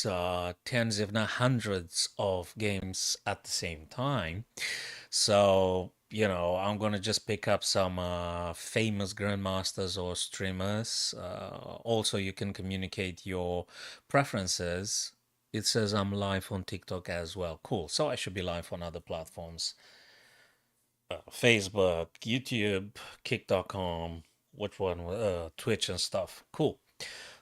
plays tens, if not hundreds, of games at the same time. So, I'm gonna just pick up some famous grandmasters or streamers. Also, you can communicate your preferences. It says I'm live on TikTok as well. Cool. So I should be live on other platforms. Facebook, YouTube, Kick.com, which one? Twitch and stuff. Cool.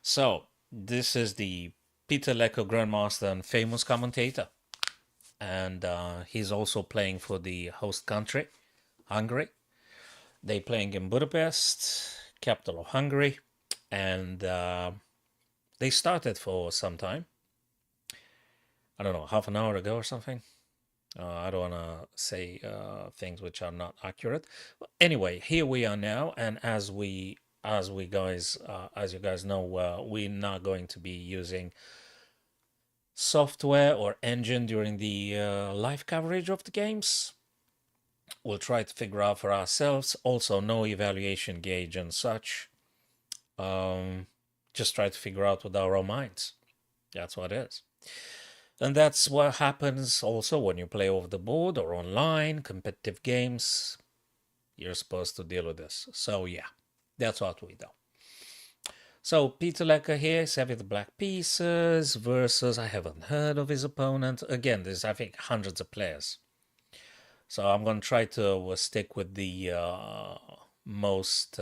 So this is the Peter Lecco Grandmaster and famous commentator, and he's also playing for the host country, Hungary. They playing in Budapest, capital of Hungary, and they started for some time. I don't know, half an hour ago or something. I don't want to say things which are not accurate. But anyway, here we are now, and as you guys know, we're not going to be using software or engine during the live coverage of the games. We'll try to figure out for ourselves. Also, no evaluation gauge and such. Just try to figure out with our own minds. That's what it is. And that's what happens also when you play over the board or online, competitive games. You're supposed to deal with this. So yeah, that's what we do. So Peter Lecker here, 7 black pieces versus, I haven't heard of his opponent. Again, there's, I think, hundreds of players. So I'm going to try to stick with the most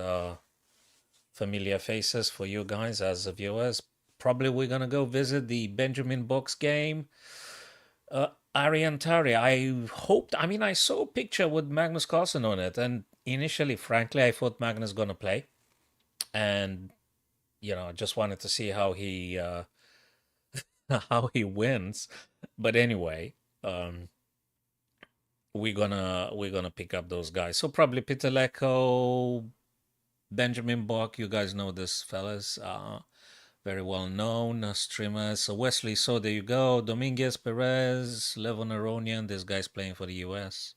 familiar faces for you guys as viewers. Probably we're going to go visit the Benjamin Box game. Arian Tari, I saw a picture with Magnus Carlsen on it, and initially, frankly, I thought Magnus going to play. And, I just wanted to see how he how he wins. But anyway, we're gonna pick up those guys. So probably Peter Lecco, Benjamin Bach, you guys know this fellas. Very well known streamers. So Wesley, so there you go. Dominguez, Perez, Levon Aronian. This guy's playing for the US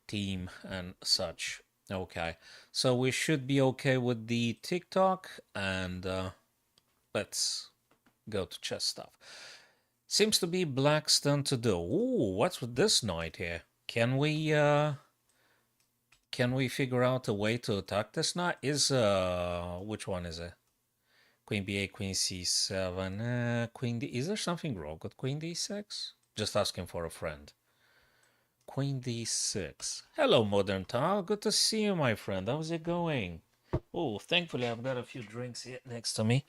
team and such. Okay, so we should be okay with the TikTok, and let's go to chess stuff. Seems to be Black's turn to do. Ooh, what's with this knight here? Can we figure out a way to attack this knight? Which one is it? Queen b8, queen c7, queen d... Is there something wrong with queen d6? Just asking for a friend. Queen d6. Hello, Modern Tal. Good to see you, my friend. How's it going? Oh, thankfully I've got a few drinks here next to me.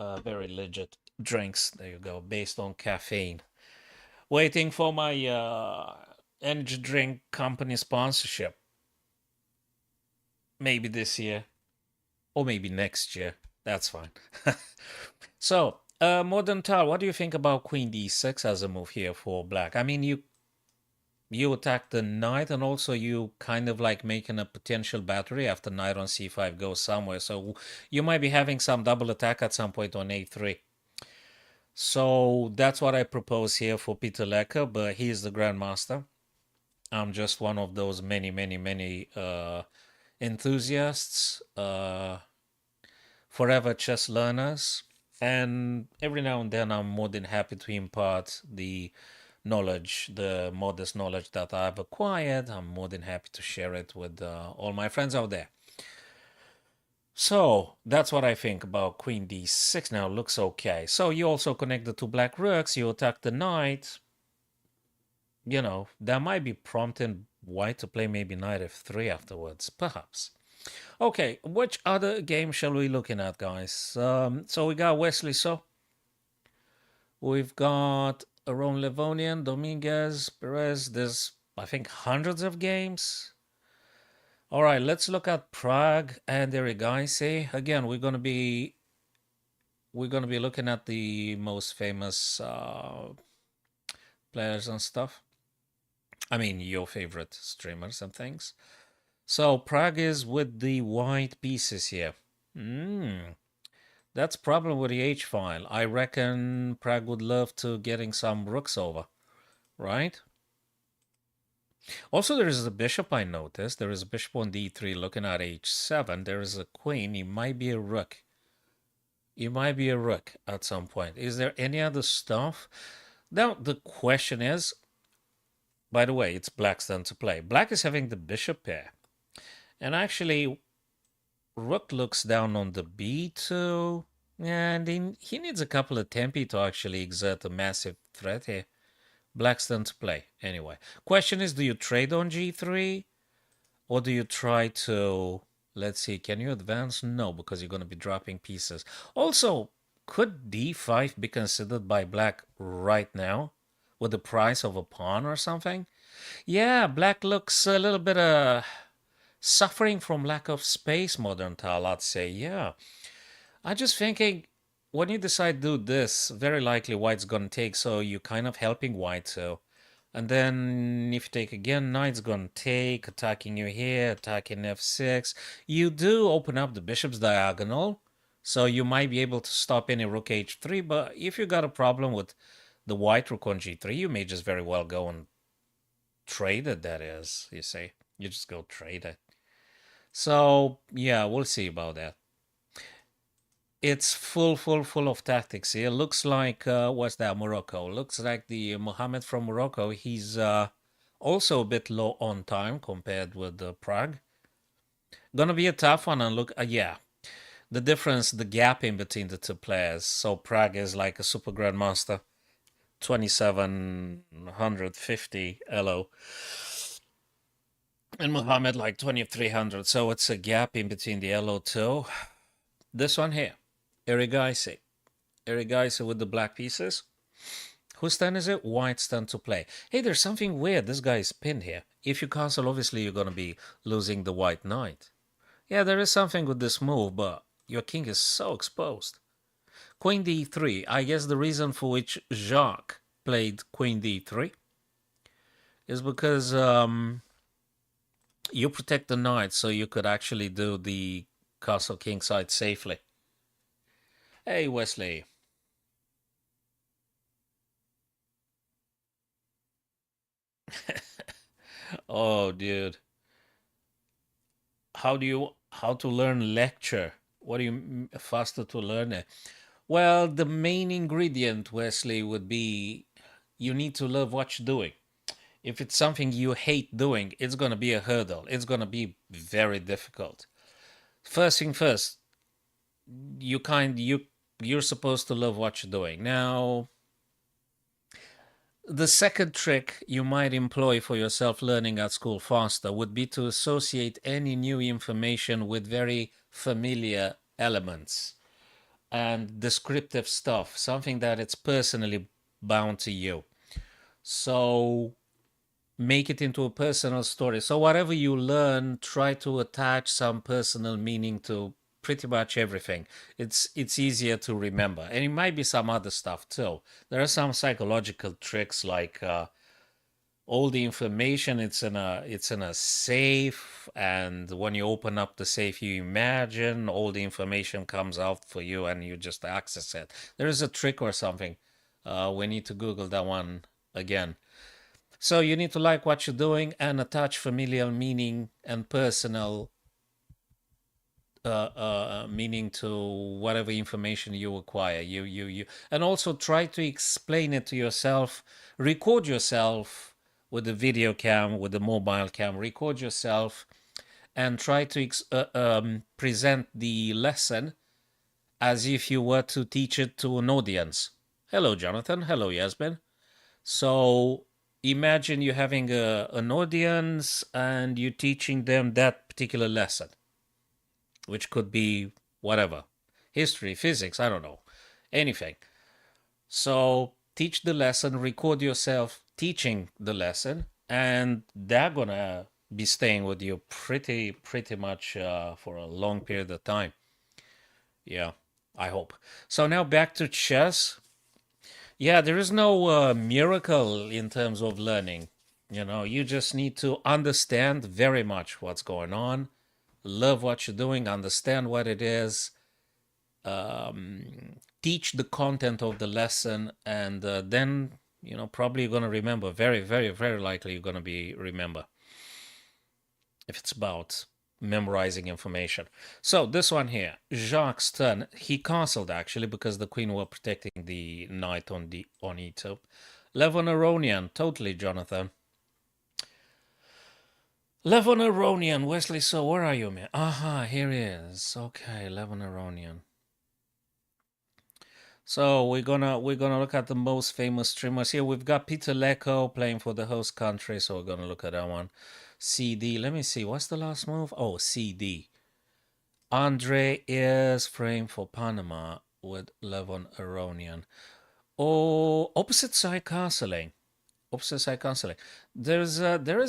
Very legit drinks. There you go. Based on caffeine. Waiting for my energy drink company sponsorship. Maybe this year. Or maybe next year. That's fine. So, Modern Tal, what do you think about Queen d6 as a move here for black? I mean, you attack the knight, and also you kind of like making a potential battery after knight on c5 goes somewhere. So you might be having some double attack at some point on a3. So that's what I propose here for Peter Lecker, but he is the grandmaster. I'm just one of those many, many, many enthusiasts, forever chess learners, and every now and then I'm more than happy to impart the knowledge, the modest knowledge that I've acquired. I'm more than happy to share it with all my friends out there. So that's what I think about queen d6 now. Looks okay. So you also connect the two black rooks, you attack the knight. That might be prompting white to play maybe knight f3 afterwards, perhaps. Okay, which other game shall we looking at, guys? So we got Wesley So. We've got Aaron Levonian, Dominguez, Perez. There's, I think, hundreds of games. All right, let's look at Prague and Erigaisi. Again, we're gonna be looking at the most famous players and stuff. I mean, your favorite streamers and things. So Prague is with the white pieces here. That's problem with the H file. I reckon Prague would love to getting some rooks over, right? Also, there is a bishop, I noticed. There is a bishop on d3 looking at h7. There is a queen. He might be a rook. You might be a rook at some point. Is there any other stuff? Now, the question is, by the way, it's black's turn to play. Black is having the bishop pair. And actually, rook looks down on the b2. And he needs a couple of tempi to actually exert a massive threat here. Black's turn to play. Anyway, question is, do you trade on g3? Or do you try to... Let's see, can you advance? No, because you're going to be dropping pieces. Also, could d5 be considered by black right now? With the price of a pawn or something? Yeah, black looks a little bit suffering from lack of space, modern Tal, I'd say. Yeah. I'm just thinking, when you decide to do this, very likely white's going to take, so you're kind of helping white, so... And then if you take again, knight's going to take, attacking you here, attacking f6. You do open up the bishop's diagonal, so you might be able to stop any rook h3, but if you got a problem with the white rook on g3, you may just very well go and trade it, that is, you see. You just go trade it. So, yeah, we'll see about that. It's full of tactics here. Looks like, what's that, Morocco? Looks like the Mohammed from Morocco. He's also a bit low on time compared with Prague. Gonna be a tough one, and look, yeah. The difference, the gap in between the two players. So Prague is like a super grandmaster. 2750 elo. And Mohammed like 2300. So it's a gap in between the elo too. This one here. Erigaisi with the black pieces. Whose turn is it? White's turn to play. Hey, there's something weird. This guy is pinned here. If you cancel, obviously you're going to be losing the white knight. Yeah, there is something with this move, but your king is so exposed. Queen d3. I guess the reason for which Jacques played queen d3 is because you protect the knight, so you could actually do the castle king side safely. Hey, Wesley. Oh, dude. How to learn lecture? What do you faster to learn it? Well, the main ingredient, Wesley, would be you need to love what you're doing. If it's something you hate doing, it's going to be a hurdle. It's going to be very difficult. First thing first, you're supposed to love what you're doing. Now, the second trick you might employ for yourself learning at school faster would be to associate any new information with very familiar elements and descriptive stuff, something that it's personally bound to you. So make it into a personal story. So whatever you learn, try to attach some personal meaning to pretty much everything. It's easier to remember. And it might be some other stuff too. There are some psychological tricks like all the information it's in a safe, and when you open up the safe you imagine all the information comes out for you and you just access it. There is a trick or something. We need to Google that one again. So you need to like what you're doing and attach familial meaning and personal meaning to whatever information you acquire. And also try to explain it to yourself. Record yourself with the video cam, with the mobile cam. Record yourself and try to present the lesson as if you were to teach it to an audience. Hello, Jonathan. Hello, Yasmin. So imagine you having an audience and you're teaching them that particular lesson, which could be whatever, history, physics, I don't know, anything. So teach the lesson, record yourself teaching the lesson, and they're gonna be staying with you pretty much for a long period of time. Yeah, I hope. So now back to chess. Yeah, there is no miracle in terms of learning. You just need to understand very much what's going on, love what you're doing, understand what it is, teach the content of the lesson, and then, probably you're going to remember. Very, very, very likely you're going to remember. If it's about memorizing information. So this one here, Jacques' turn. He castled actually because the queen were protecting the knight on e2. Levon Aronian, totally, Jonathan. Levon Aronian, Wesley. So where are you, man? Aha, here he is. Okay, Levon Aronian. So we're gonna look at the most famous streamers here. We've got Peter Lecco playing for the host country, so we're gonna look at that one. CD. Let me see. What's the last move? Oh, CD. Andre is framed for Panama with Levon Aronian. Oh, opposite side castling. Opposite side castling. There is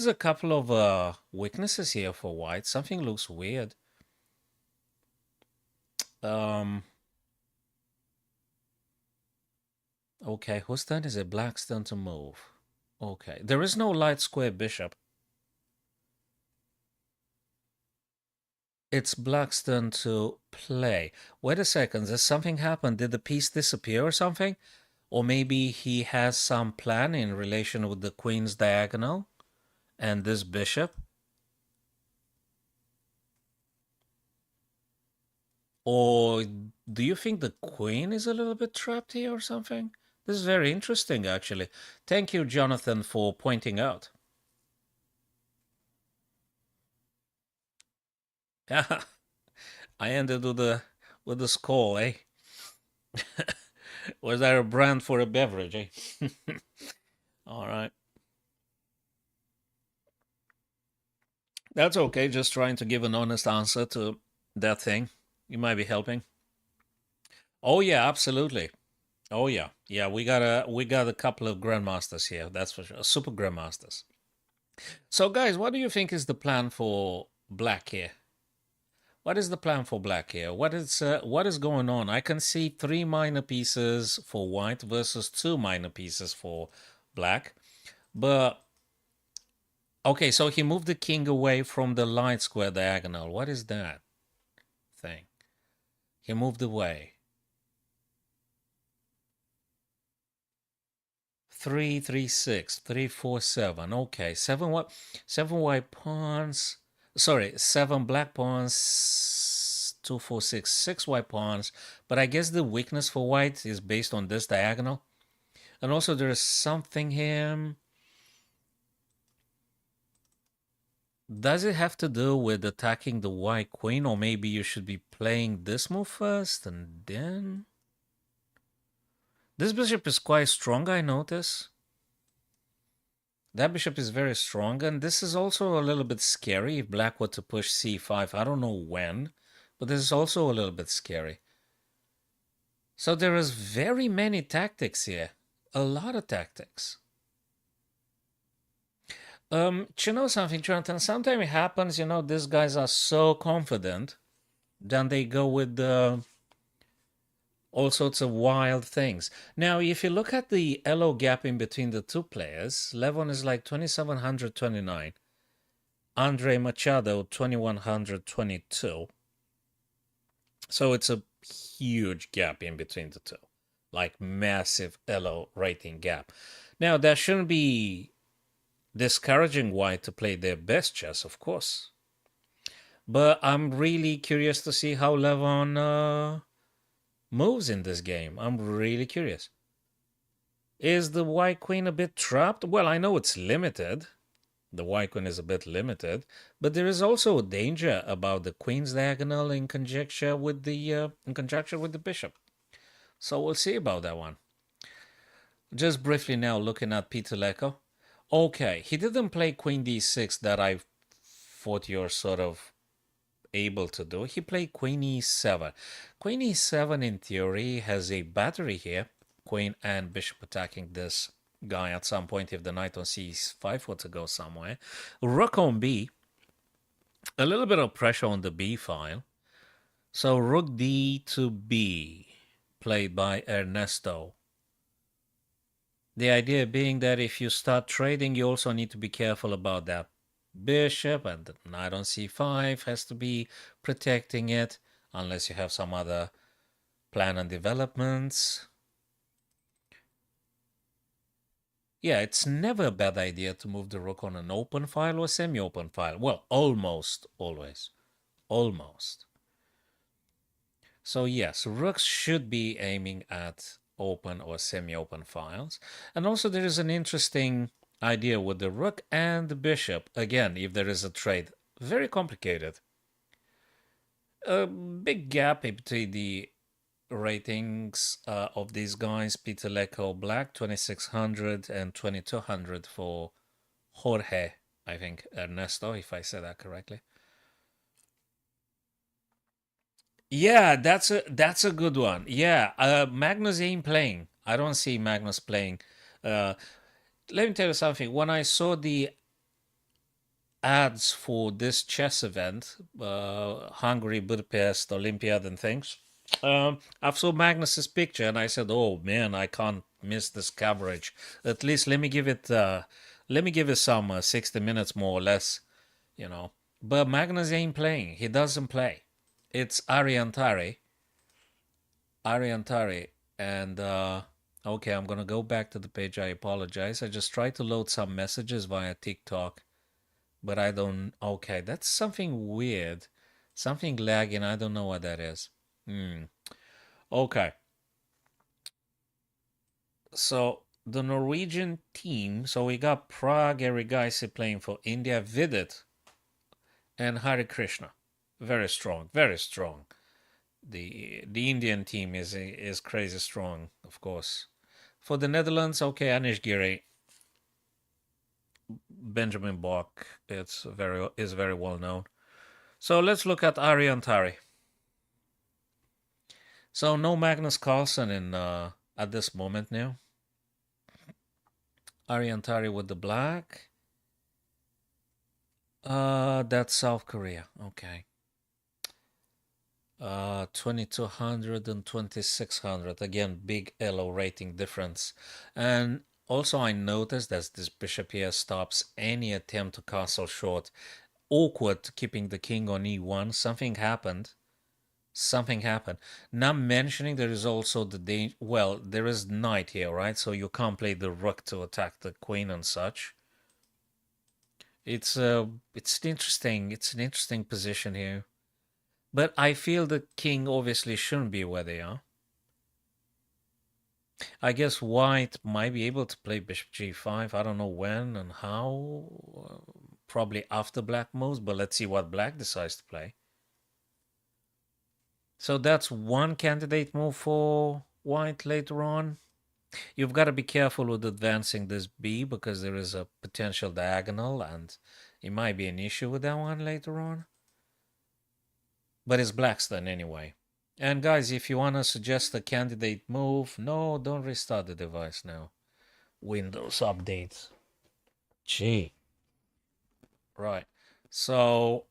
a couple of weaknesses here for white. Something looks weird. Okay, whose turn is it? Black's turn to move. Okay, there is no light square bishop. It's Black's turn to play. Wait a second, does something happen? Did the piece disappear or something? Or maybe he has some plan in relation with the queen's diagonal and this bishop? Or do you think the queen is a little bit trapped here or something? This is very interesting, actually. Thank you, Jonathan, for pointing out. I ended with the skull, eh? Was that a brand for a beverage, eh? All right. That's okay, just trying to give an honest answer to that thing. You might be helping. Oh yeah, absolutely. Oh yeah. Yeah, we got a couple of grandmasters here, that's for sure. Super grandmasters. So guys, what do you think is the plan for black here? What is the plan for black here? What is going on? I can see 3 minor pieces for white versus 2 minor pieces for black. But okay, so he moved the king away from the light square diagonal. What is that thing? He moved away. 3, 3, 6, 3, 4, 7. Okay, 7 what? 7 white pawns. Sorry, 7 black pawns. 2, 4, 6, 6 white pawns. But I guess the weakness for white is based on this diagonal. And also there is something here. Does it have to do with attacking the white queen? Or maybe you should be playing this move first and then... This bishop is quite strong, I notice. That bishop is very strong, and this is also a little bit scary if black were to push c5. I don't know when, but this is also a little bit scary. So there is very many tactics here. A lot of tactics. You know something, Jonathan? Sometimes it happens, these guys are so confident, then they go with all sorts of wild things. Now, if you look at the elo gap in between the two players, Levon is like 2729. Andre Machado, 2122. So it's a huge gap in between the two. Like massive elo rating gap. Now, that shouldn't be discouraging white to play their best chess, of course. But I'm really curious to see how Levon moves in this game. I'm really curious. Is the white queen a bit trapped? Well, I know it's limited. The white queen is a bit limited, but there is also a danger about the queen's diagonal in conjecture with the bishop. So we'll see about that one. Just briefly now looking at Peter Lecco. Okay, he didn't play queen d6 that I thought you're sort of able to do. He played queen e7. Queen e7 in theory has a battery here. Queen and bishop attacking this guy at some point if the knight on c5 were to go somewhere. Rook on b. A little bit of pressure on the b file. So rook d to b, played by Ernesto. The idea being that if you start trading, you also need to be careful about that bishop, and the knight on c5 has to be protecting it, unless you have some other plan and developments. Yeah, it's never a bad idea to move the rook on an open file or semi-open file. Well, almost always. almost. So yes, rooks should be aiming at open or semi-open files. And also there is an interesting idea with the rook and the bishop. Again, if there is a trade, very complicated. A big gap between the ratings of these guys. Peter Lecco Black 2600 and 2200 for Jorge, I think Ernesto, if I said that correctly. Yeah, that's a good one. Yeah, Magnus ain't playing. I don't see Magnus playing. Uh, Let me tell you something. When I saw the ads for this chess event, Hungary, Budapest, Olympiad, and things, I saw Magnus's picture and I said, "Oh man, I can't miss this coverage. At least let me give it some 60 minutes more or less, you know." But Magnus ain't playing. He doesn't play. It's Ariantari, and okay, I'm gonna go back to the page. I apologize. I just tried to load some messages via TikTok, but I don't. Okay, that's something weird, something lagging. I don't know what that is. Okay, so the Norwegian team. So we got Prague Erigaisi playing for India, Vidit and Hari Krishna. Very strong, very strong. The Indian team is crazy strong, of course. For the Netherlands, okay, Anish Giri, Benjamin Bach, is very well known. So let's look at Arian Tari. So no Magnus Carlsen in at this moment now. Arian Tari with the black. That's South Korea. Okay. 2200 and 2600. Again, big elo rating difference. And also I noticed that this bishop here stops any attempt to castle short. Awkward keeping the king on e1. Something happened. Something happened. Not mentioning there is also the danger. Well, there is knight here, right? So you can't play the rook to attack the queen and such. It's an interesting position here. But I feel the king obviously shouldn't be where they are. I guess white might be able to play bishop g5. I don't know when and how. Probably after black moves, but let's see what black decides to play. So that's one candidate move for white later on. You've got to be careful with advancing this b because there is a potential diagonal and it might be an issue with that one later on. But it's black's then anyway. And guys, if you want to suggest a candidate move, no, don't restart the device now. Windows updates. Gee. Right. So,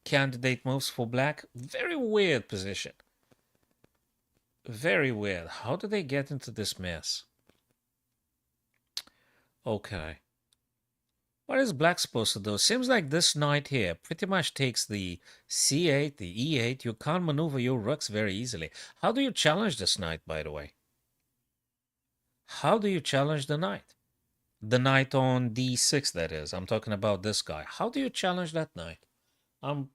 candidate moves for black. Very weird position. Very weird. How did they get into this mess? Okay. What is black supposed to do? Seems like this knight here pretty much takes the c8, the e8. You can't maneuver your rooks very easily. How do you challenge this knight, by the way? How do you challenge the knight? The knight on d6, that is. I'm talking about this guy. How do you challenge that knight? I'm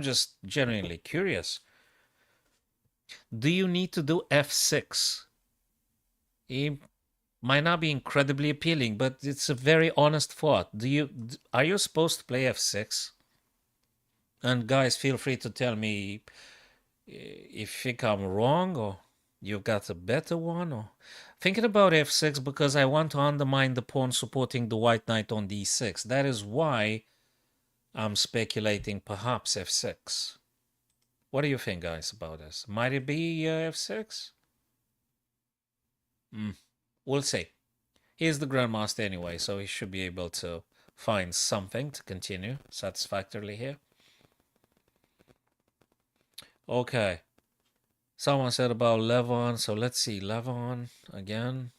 just genuinely curious. Do you need to do f6? It might not be incredibly appealing, but it's a very honest thought. Are you supposed to play f6? And guys, feel free to tell me if you think I'm wrong or you've got a better one. Or thinking about f6 because I want to undermine the pawn supporting the white knight on d6. That is why I'm speculating perhaps f6. What do you think, guys, about this? Might it be f6? We'll see. He's the Grandmaster anyway, so he should be able to find something to continue satisfactorily here. Okay. Someone said about Levon, so let's see. Levon again.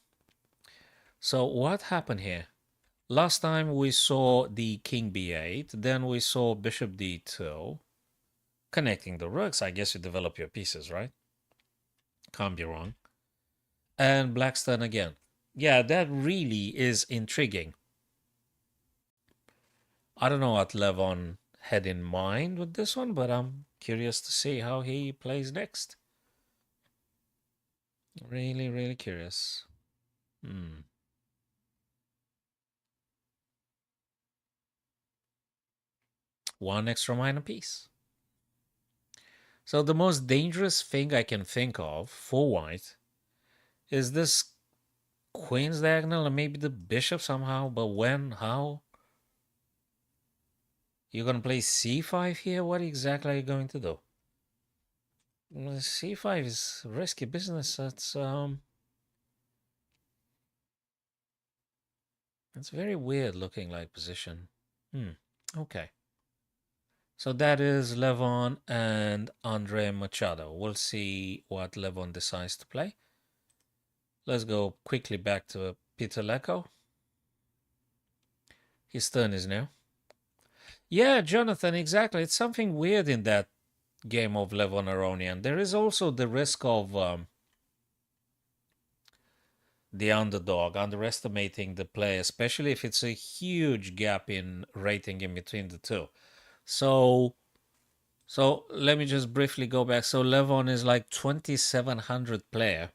So what happened here? Last time we saw the king b8, then we saw bishop d2. Connecting the rooks, I guess you develop your pieces, right? Can't be wrong. And black's turn again. Yeah, that really is intriguing. I don't know what Levon had in mind with this one, but I'm curious to see how he plays next. Really, really curious. Hmm. One extra minor piece. So the most dangerous thing I can think of for white is this queen's diagonal and maybe the bishop somehow, but when, how? You're gonna play c5 here? What exactly are you going to do? C5 is risky business. It's very weird looking like position. Okay. So that is Levon and Andre Machado. We'll see what Levon decides to play. Let's go quickly back to Peter Lecco. His turn is now. Yeah, Jonathan, exactly. It's something weird in that game of Levon Aronian. There is also the risk of the underdog underestimating the play, especially if it's a huge gap in rating in between the two. So let me just briefly go back. So Levon is like 2,700 player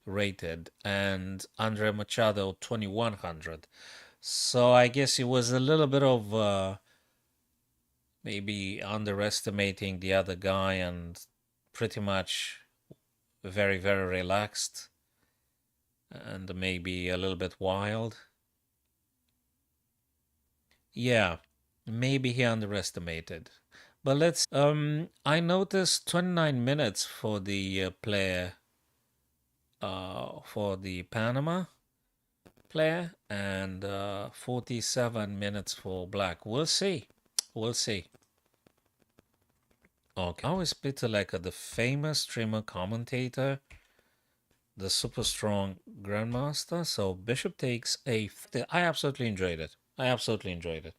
rated, and Andre Machado 2,100. So I guess it was a little bit of maybe underestimating the other guy and pretty much very, very relaxed and maybe a little bit wild. Yeah, maybe he underestimated. But let's I noticed 29 minutes for the player for the Panama player and 47 minutes for black. We'll see. We'll see. Okay. Now is Peter Lecker, the famous streamer commentator, the super strong grandmaster. So bishop takes a. I absolutely enjoyed it. I absolutely enjoyed it.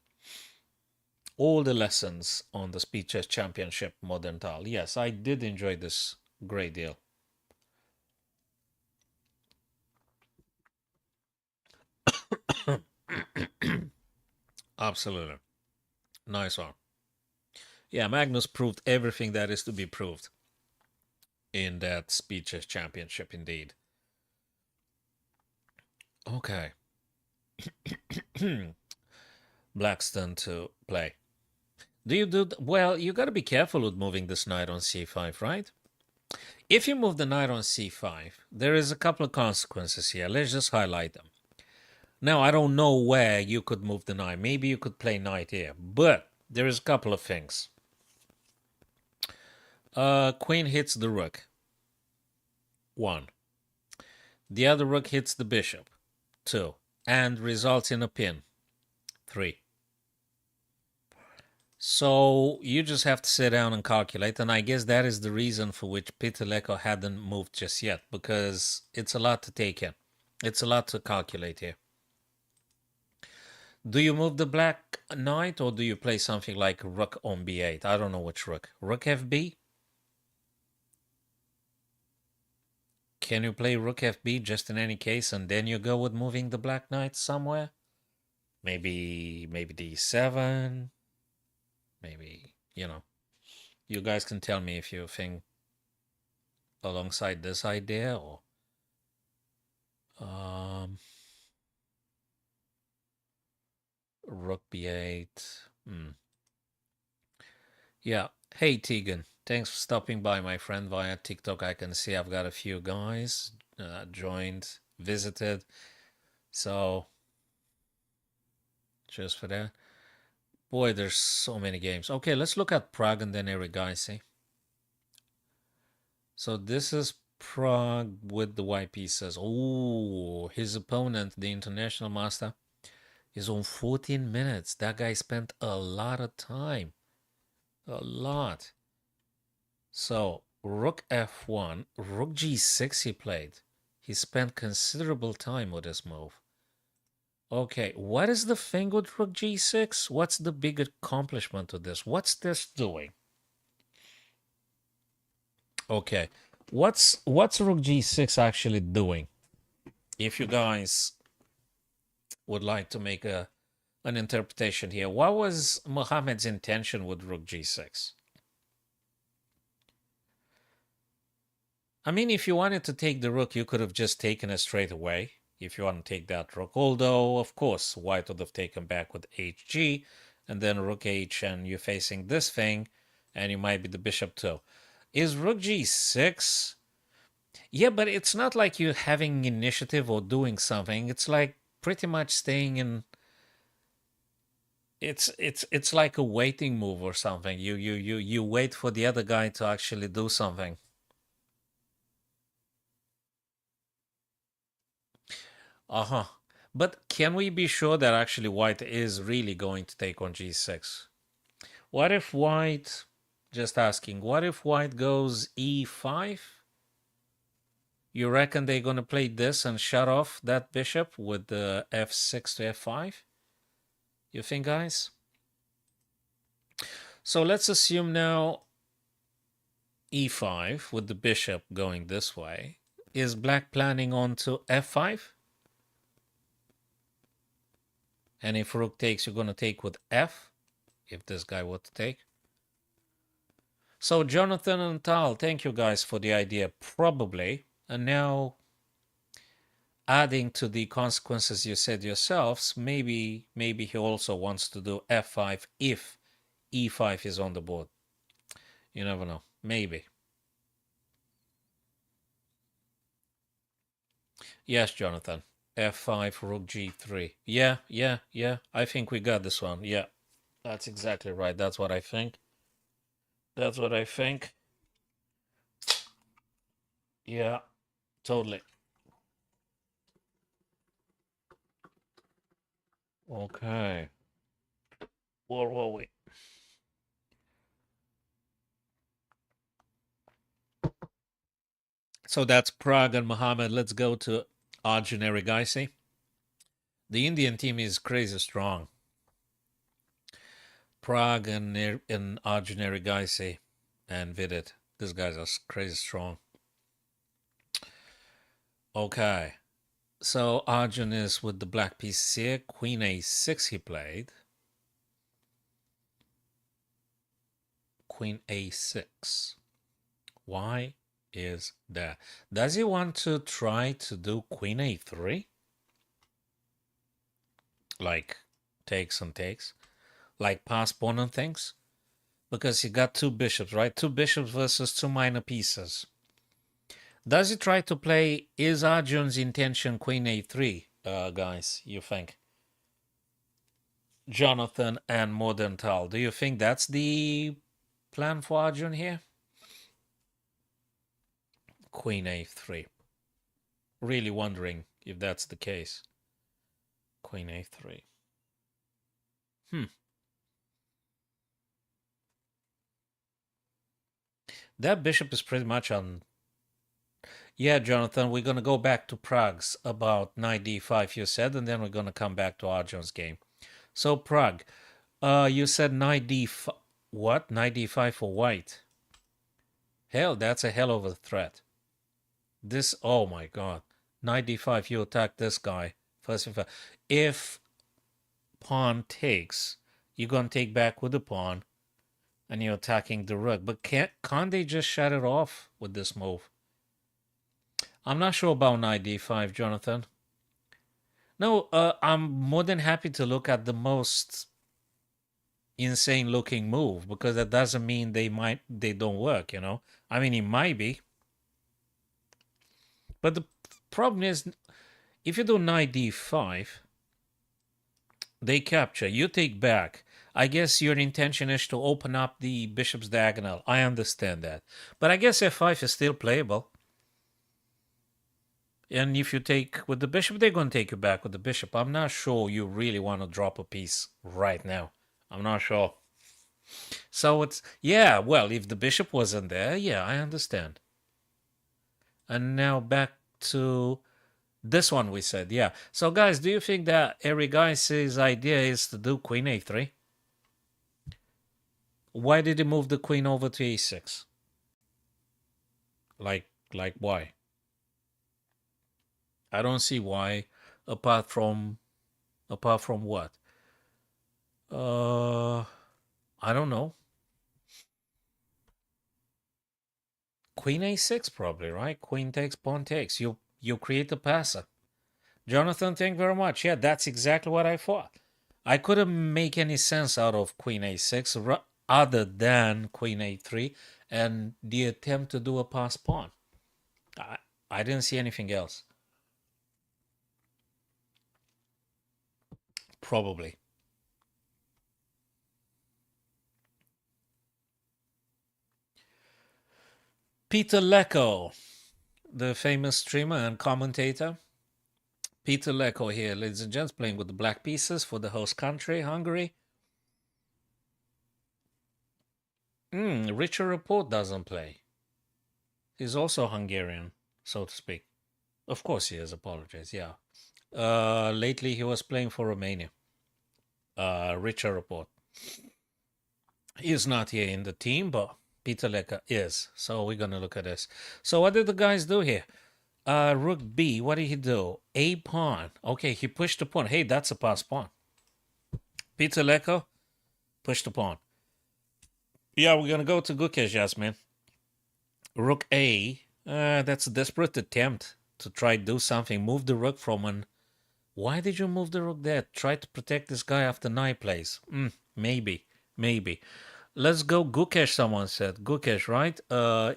All the lessons on the Speed Chess Championship Modern Tal. Yes, I did enjoy this great deal. Absolutely. Nice one. Yeah, Magnus proved everything that is to be proved in that Speed Chess Championship, indeed. Okay. Blackstone to play. Do you do... Well, you got to be careful with moving this knight on c5, right? If you move the knight on c5, there is a couple of consequences here. Let's just highlight them. Now, I don't know where you could move the knight. Maybe you could play knight here. But there is a couple of things. Queen hits the rook. 1. The other rook hits the bishop. 2. And results in a pin. 3. So you just have to sit down and calculate, and I guess that is the reason for which Peter Lecco hadn't moved just yet, because it's a lot to take in. It's a lot to calculate here. Do you move the black knight, or do you play something like rook on b8? I don't know which rook. Rook fb? Can you play rook fb just in any case, and then you go with moving the black knight somewhere? Maybe d7. Maybe, you guys can tell me if you think alongside this idea or rook b8. Yeah. Hey, Tegan. Thanks for stopping by, my friend, via TikTok. I can see I've got a few guys joined, visited. So, just for that. Boy, there's so many games. Okay, let's look at Prague and then Erigaisi. So this is Prague with the white pieces. Oh, his opponent, the international master, is on 14 minutes. That guy spent a lot of time. A lot. So, rook f1, rook g6 he played. He spent considerable time with this move. Okay, what is the thing with rook g6? What's the big accomplishment of this? What's this doing? Okay, what's rook g6 actually doing? If you guys would like to make a an interpretation here. What was Muhammad's intention with rook g6? I mean, if you wanted to take the rook, you could have just taken it straight away. If you want to take that rook, although, of course, white would have taken back with hg, and then rook h, and you're facing this thing, and you might be the bishop too. Is rook g6? Yeah, but it's not like you're having initiative or doing something. It's like pretty much staying in. It's like a waiting move or something. You wait for the other guy to actually do something. Uh-huh. But can we be sure that actually white is really going to take on g6? What if white, just asking, what if white goes e5? You reckon they're going to play this and shut off that bishop with the f6 to f5? You think, guys? So let's assume now e5 with the bishop going this way. Is black planning on to f5? And if rook takes, you're going to take with f, if this guy were to take. So Jonathan and Tal, thank you guys for the idea. Probably. And now, adding to the consequences you said yourselves, maybe he also wants to do f5 if e5 is on the board. You never know. Maybe. Yes, Jonathan. f5, rook g3. Yeah. I think we got this one. Yeah, that's exactly right. That's what I think. Yeah, totally. Okay. Where were we? So that's Prague and Mohammed. Let's go to Arjun Erigaisi. The Indian team is crazy strong. Prague and Arjun Erigaisi and Vidit. These guys are crazy strong. Okay. So Arjun is with the black piece here. Queen a6 he played. Queen a6. Why is that? Does he want to try to do queen a3? Like takes and takes? Like pass pawn and things? Because he got two bishops, right? Two bishops versus two minor pieces. Does he try to play, is Arjun's intention queen a3, guys, you think? Jonathan and Modern Tal, do you think that's the plan for Arjun here? Queen a3. Really wondering if that's the case. Queen a3. That bishop is pretty much on. Yeah, Jonathan, we're going to go back to Prague's about knight d5, you said, and then we're going to come back to Arjun's game. So, Prague, you said knight d5. What? Knight d5 for white. Hell, that's a hell of a threat. This, oh my god. Knight d5, you attack this guy. First and foremost. If pawn takes, you're going to take back with the pawn, and you're attacking the rook. But can't they just shut it off with this move? I'm not sure about knight d5, Jonathan. No, I'm more than happy to look at the most insane looking move, because that doesn't mean they don't work, you know? I mean, it might be. But the problem is, if you do knight d5, they capture, you take back. I guess your intention is to open up the bishop's diagonal. I understand that. But I guess f5 is still playable. And if you take with the bishop, they're going to take you back with the bishop. I'm not sure you really want to drop a piece right now. I'm not sure. So it's, yeah, well, if the bishop wasn't there, yeah, I understand. And now back to this one we said, yeah. So guys, do you think that Erigaisi's idea is to do queen a3? Why did he move the queen over to a6? Like why? I don't see why, apart from what? Uh, I don't know. Queen a6 probably, right? Queen takes, pawn takes. You create a passer. Jonathan, thank you very much. Yeah, that's exactly what I thought. I couldn't make any sense out of Queen a6 other than Queen a3 and the attempt to do a pass pawn. I, I didn't see anything else. Probably. Peter Lecco, the famous streamer and commentator. Peter Lecco here, ladies and gents, playing with the black pieces for the host country, Hungary. Richard Report doesn't play. He's also Hungarian, so to speak. Of course he is, apologies, yeah. Lately he was playing for Romania. Richard Report. He's not here in the team, but Peter Lecco is. So we're gonna look at this. So what did the guys do here? Rook B, what did he do? A pawn. Okay, he pushed the pawn. Hey, that's a pass pawn. Peter Lecco pushed the pawn. Yeah, we're gonna go to Gukesh, Jasmine. Rook A. That's a desperate attempt to try to do something. Move the rook from an. Why did you move the rook there? Try to protect this guy after knight plays. Maybe. Let's go Gukesh, someone said. Gukesh, right?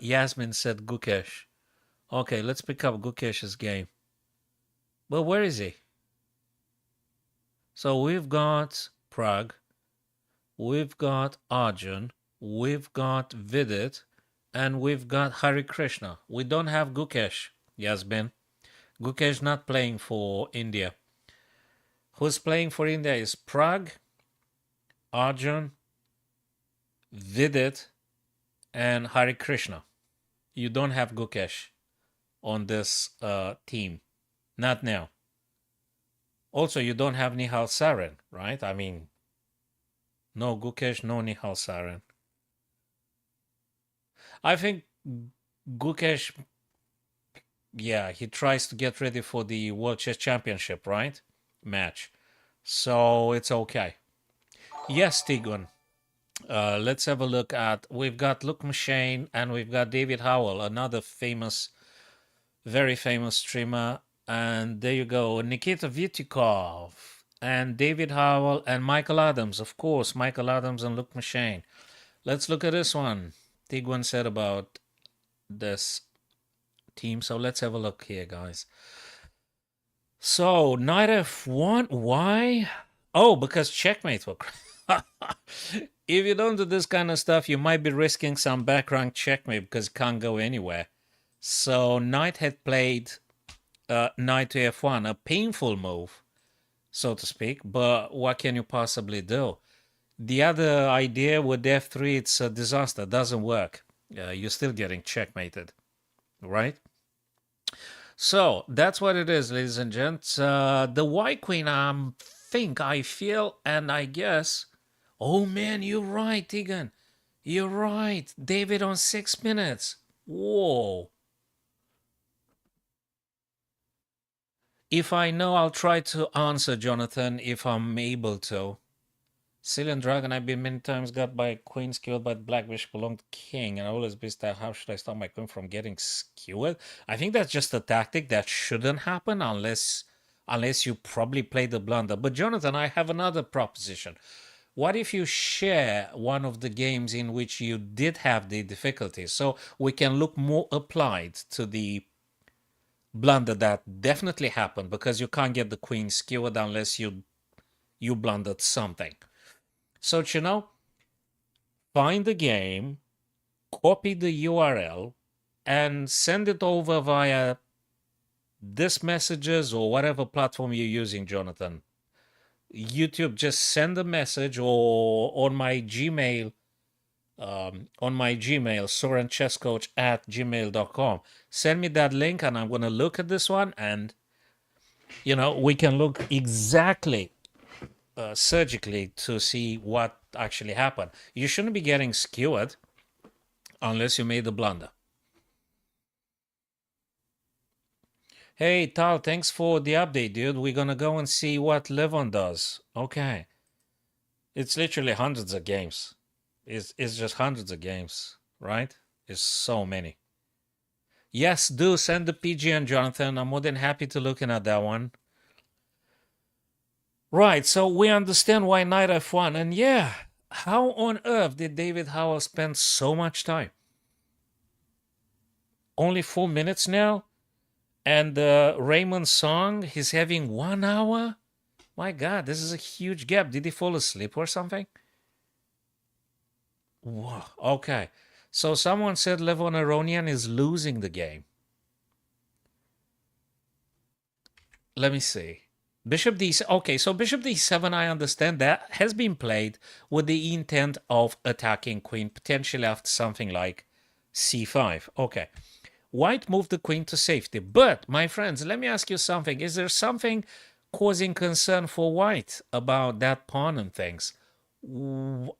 Yasmin said Gukesh. Okay, let's pick up Gukesh's game. But where is he? So we've got Prague. We've got Arjun. We've got Vidit. And we've got Hari Krishna. We don't have Gukesh, Yasmin. Gukesh not playing for India. Who's playing for India is Prague, Arjun, Vidit, and Hari Krishna. You don't have Gukesh on this team. Not now. Also, you don't have Nihal Sarin, right? I mean, no Gukesh, no Nihal Sarin. I think Gukesh, yeah, he tries to get ready for the World Chess Championship, right? Match. So it's okay. Yes, Tigran. Let's have a look at. We've got Luke Machine and we've got David Howell, another famous, very famous streamer. And there you go, Nikita Vitikov and David Howell and Michael Adams, of course, Michael Adams and Luke Machine. Let's look at this one. Tigran said about this team. So let's have a look here, guys. So knight f1. Why? Oh, because checkmate will. If you don't do this kind of stuff, you might be risking some background checkmate because it can't go anywhere. So knight had played knight to f1, a painful move, so to speak. But what can you possibly do? The other idea with f3, it's a disaster. Doesn't work. You're still getting checkmated, right? So that's what it is, ladies and gents. The white queen, I feel, and I guess. Oh man, you're right, Tegan. You're right. David on 6 minutes. Whoa. If I know, I'll try to answer, Jonathan, if I'm able to. Cillian Dragon, I've been many times got by queen skewered by the black bishop along the king, and I always be that how should I stop my queen from getting skewered? I think that's just a tactic that shouldn't happen unless you probably play the blunder. But Jonathan, I have another proposition. What if you share one of the games in which you did have the difficulties, so we can look more applied to the blunder that definitely happened, because you can't get the queen skewered unless you blundered something. So, find the game, copy the URL, and send it over via this messages or whatever platform you're using, Jonathan. YouTube, just send a message, or on my Gmail, sorenchesscoach@gmail.com. Send me that link, and I'm going to look at this one, and, we can look exactly surgically to see what actually happened. You shouldn't be getting skewered unless you made a blunder. Hey, Tal, thanks for the update, dude. We're gonna go and see what Levon does. Okay. It's literally hundreds of games. It's just hundreds of games, right? It's so many. Yes, do send the PGN, Jonathan. I'm more than happy to looking at that one. Right, so we understand why Knight F1. And yeah, how on earth did David Howell spend so much time? Only 4 minutes now? And Raymond Song, he's having 1 hour? My God, this is a huge gap. Did he fall asleep or something? Whoa, okay. So someone said Levon Aronian is losing the game. Let me see. Bishop d. Okay, so Bishop d7, I understand that has been played with the intent of attacking queen, potentially after something like c5. Okay. White moved the queen to safety. But, my friends, let me ask you something. Is there something causing concern for white about that pawn and things?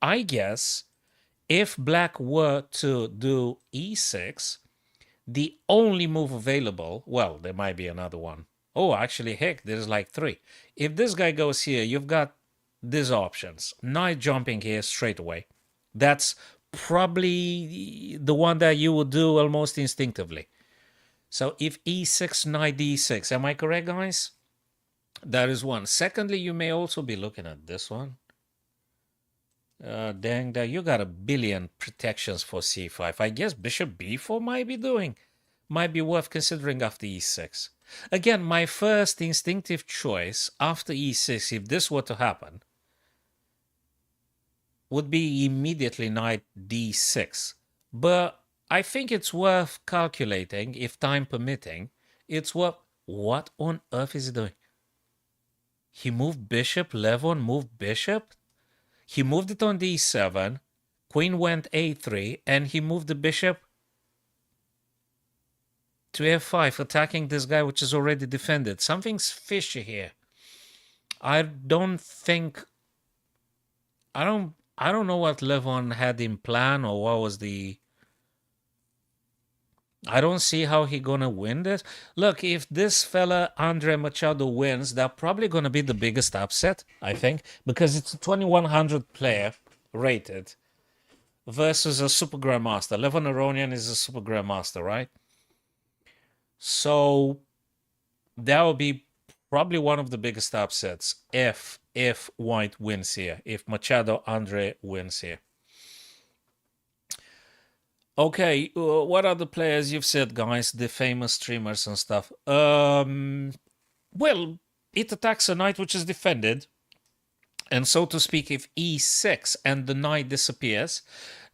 I guess if black were to do e6, the only move available, well, there might be another one. Oh, actually, heck, there's like 3. If this guy goes here, you've got these options. Knight jumping here straight away. That's probably the one that you would do almost instinctively. So if e6, knight d6, am I correct, guys? That is one. Secondly, you may also be looking at this one. Dang, that you got a billion protections for c5. I guess bishop b4 might be worth considering after e6. Again, my first instinctive choice after e6, if this were to happen, would be immediately knight d6. But I think it's worth calculating, if time permitting. It's worth... What on earth is he doing? He moved bishop, Levon moved bishop. He moved it on d7. Queen went a3, and he moved the bishop to f5, attacking this guy which is already defended. Something's fishy here. I don't know what Levon had in plan, or what was the... I don't see how he gonna win this. Look, if this fella Andre Machado wins, they're probably gonna be the biggest upset, I think, because it's a 2100 player rated versus a super grandmaster. Levon Aronian is a super grandmaster, right? So that would be probably one of the biggest upsets if white wins here, if Machado Andre wins here. Okay, what other players you've said, guys? The famous streamers and stuff. Well, it attacks a knight which is defended. And so to speak, if e6 and the knight disappears,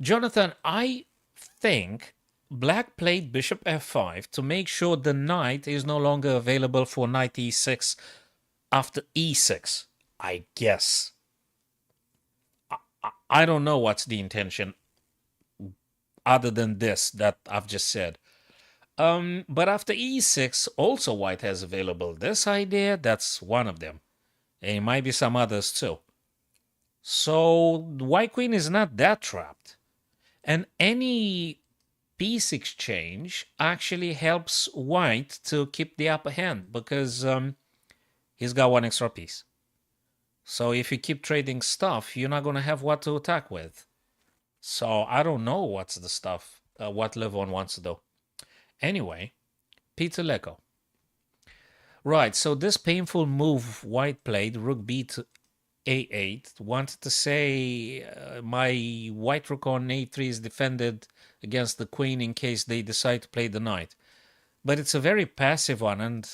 Jonathan, I think black played bishop f5 to make sure the knight is no longer available for knight e6 after e6, I guess. I don't know what's the intention other than this that I've just said. But after e6, also white has available this idea. That's one of them. And it might be some others too. So white queen is not that trapped. And any piece exchange actually helps white to keep the upper hand because he's got one extra piece. So if you keep trading stuff, you're not going to have what to attack with. So I don't know what's the stuff, what Levon wants to do. Anyway, Peter Lecco. Right, so this painful move white played, rook b to a8, wanted to say my white rook on a3 is defended against the queen in case they decide to play the knight. But it's a very passive one, and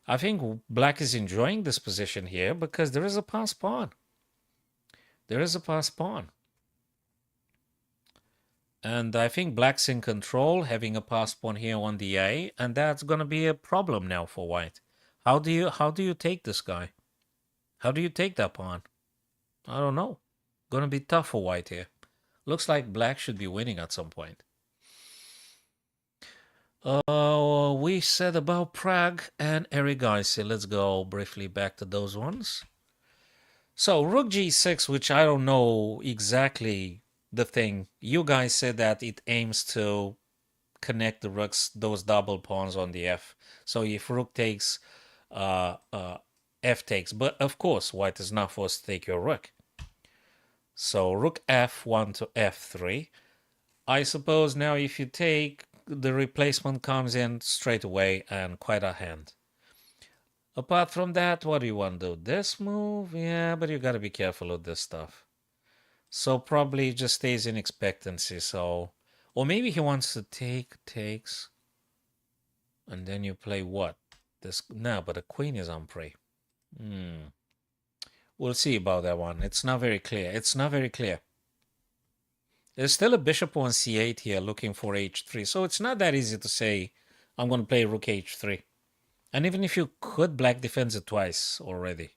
I think black is enjoying this position here because there is a passed pawn. There is a passed pawn. And I think black's in control, having a passed pawn here on the a, and that's going to be a problem now for white. How do you take this guy? How do you take that pawn? I don't know. Going to be tough for white here. Looks like black should be winning at some point. We said about Prague and Erigaisi. Let's go briefly back to those ones. So rook g6, which I don't know exactly the thing. You guys said that it aims to connect the rooks, those double pawns on the f. So if rook takes, f takes. But of course, white is not forced to take your rook. So rook f1 to f3. I suppose now if you take, the replacement comes in straight away and quite a hand. Apart from that, what do you want to do? This move? Yeah, but you got to be careful with this stuff. So probably it just stays in expectancy. So, or maybe he wants to takes, and then you play what? This, no, but the queen is on prey. We'll see about that one. It's not very clear. It's not very clear. There's still a bishop on c8 here looking for h3. So it's not that easy to say, I'm going to play rook h3. And even if you could, black defends it twice already.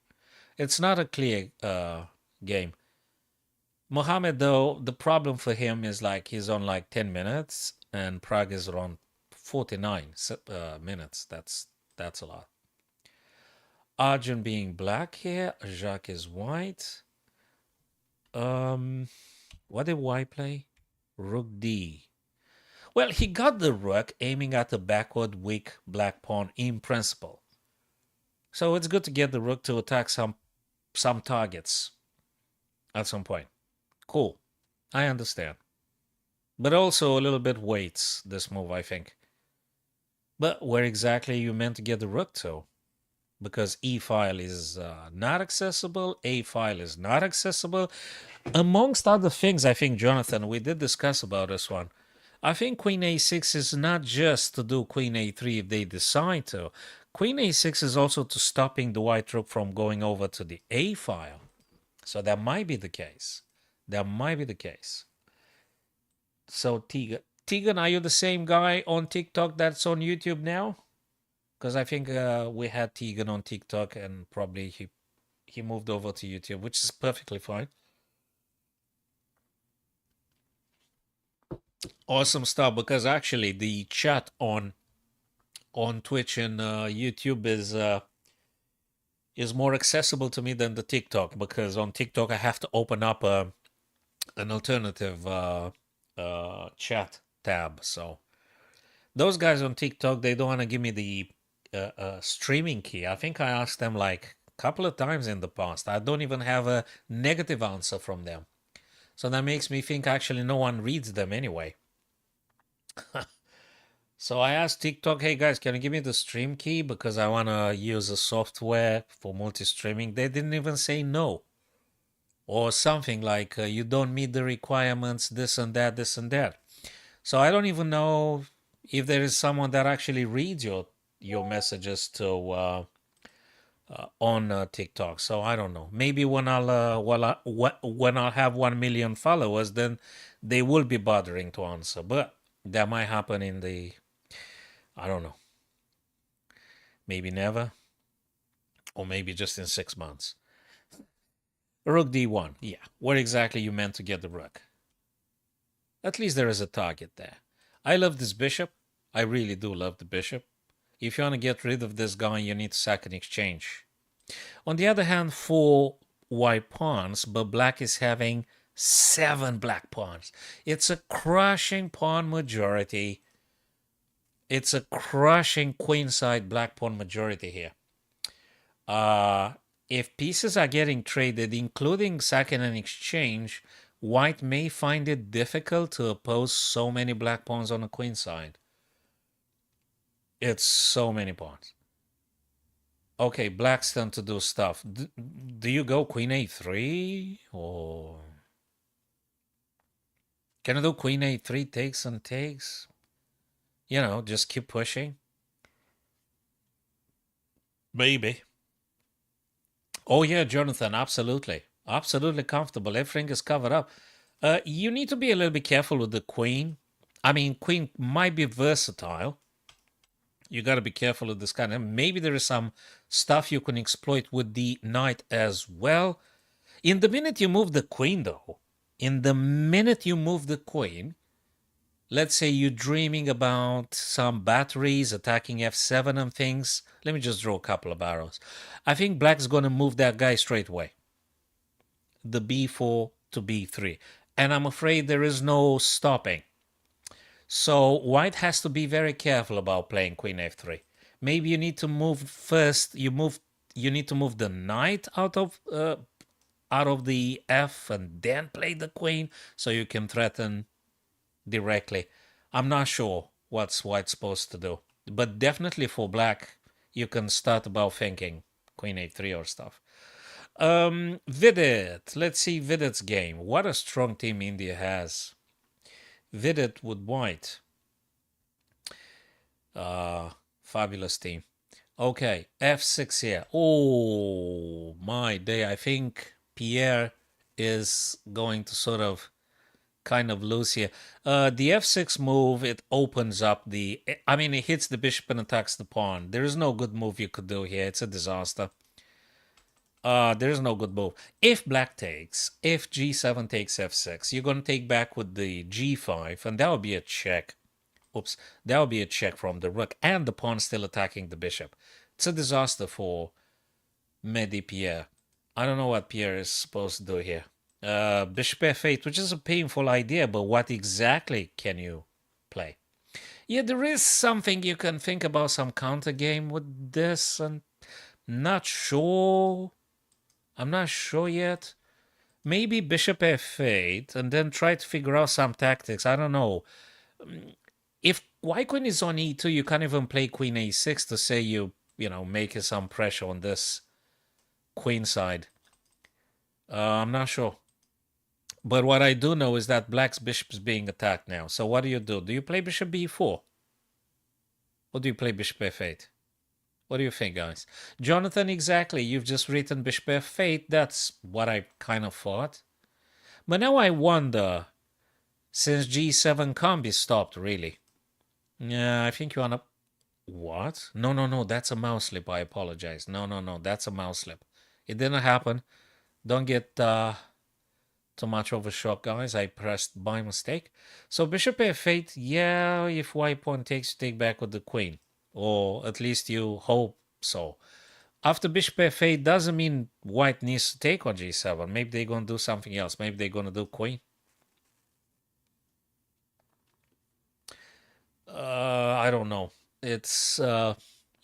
It's not a clear game. Mohammed, though, the problem for him is like he's on like 10 minutes and Prague is around 49 minutes. That's a lot. Arjun being black here. Jacques is white. What did white play? Rook D. Well, he got the rook aiming at the backward weak black pawn in principle. So it's good to get the rook to attack some targets at some point. Cool. I understand. But also a little bit waits this move, I think. But where exactly you meant to get the rook to? Because E file is not accessible, A file is not accessible. Amongst other things, I think, Jonathan, we did discuss about this one. I think queen a6 is not just to do queen a3 if they decide to. Queen a6 is also to stopping the white rook from going over to the A file. So that might be the case. That might be the case. So Tegan, are you the same guy on TikTok that's on YouTube now? Because I think we had Tegan on TikTok and probably he moved over to YouTube, which is perfectly fine. Awesome stuff, because actually the chat on Twitch and YouTube is more accessible to me than the TikTok, because on TikTok I have to open up an alternative chat tab. So those guys on TikTok, they don't want to give me the streaming key. I think I asked them like a couple of times in the past. I don't even have a negative answer from them. So that makes me think actually no one reads them anyway. So I asked TikTok, hey guys, can you give me the stream key because I want to use a software for multi-streaming? They didn't even say no. Or something like, you don't meet the requirements, this and that, this and that. So I don't even know if there is someone that actually reads your messages to on TikTok. So I don't know. Maybe when when I'll have 1 million followers, then they will be bothering to answer. But that might happen in the, I don't know, maybe never, or maybe just in 6 months. Rook d1. Yeah, where exactly you meant to get the rook? At least there is a target there. I love this bishop. I really do love the bishop. If you want to get rid of this guy, you need to sack an exchange. On the other hand, 4 white pawns, but black is having 7 black pawns. It's a crushing pawn majority. It's a crushing queenside black pawn majority here. If pieces are getting traded, including sacking an exchange, white may find it difficult to oppose so many black pawns on the queen side. It's so many pawns. Okay, black's turn to do stuff. Do you go queen a3? Or can I do queen a3, takes and takes? You know, just keep pushing. Maybe. Oh yeah, Jonathan, absolutely. Absolutely comfortable. Everything is covered up. You need to be a little bit careful with the queen. I mean, queen might be versatile. You got to be careful with this kind of. Maybe there is some stuff you can exploit with the knight as well. In the minute you move the queen, though, let's say you're dreaming about some batteries attacking f7 and things. Let me just draw a couple of arrows. I think black's going to move that guy straight away. The b4 to b3. And I'm afraid there is no stopping. So white has to be very careful about playing queen f3. Maybe you need to move first. You need to move the knight out of out of the F and then play the queen so you can threaten directly. I'm not sure what's white's supposed to do. But definitely for black, you can start about thinking queen a3 or stuff. Vidit. Let's see Vidit's game. What a strong team India has. Vidit with white. Fabulous team. Okay, f6 here. Oh, my day. I think Pierre is going to sort of kind of lose here. The f6 move, it opens up the... I mean, it hits the bishop and attacks the pawn. There is no good move you could do here. It's a disaster. There is no good move. If black takes, if g7 takes f6, you're going to take back with the g5, and that would be a check. Oops, that would be a check from the rook, and the pawn still attacking the bishop. It's a disaster for Mehdi Pierre. I don't know what Pierre is supposed to do here. Bishop f8, which is a painful idea, but what exactly can you play? Yeah, there is something you can think about, some counter game with this, and not sure. I'm not sure yet. Maybe bishop f8 and then try to figure out some tactics. I don't know. If white queen is on e2, you can't even play queen a6 to say you know, making some pressure on this queen side. I'm not sure. But what I do know is that black's bishop is being attacked now. So what do? Do you play bishop b4? Or do you play bishop f8? What do you think, guys? Jonathan, exactly. You've just written bishop f8. That's what I kind of thought. But now I wonder, since g7 can't be stopped, really. Yeah, I think you want to... What? No. That's a mouse slip. I apologize. No. That's a mouse slip. It didn't happen. Don't get too much of a shock, guys. I pressed by mistake. So bishop f8, yeah, if white pawn takes, take back with the queen. Or at least you hope so. After bishop f8 doesn't mean white needs to take on g7. Maybe they're going to do something else. Maybe they're going to do queen. I don't know. It's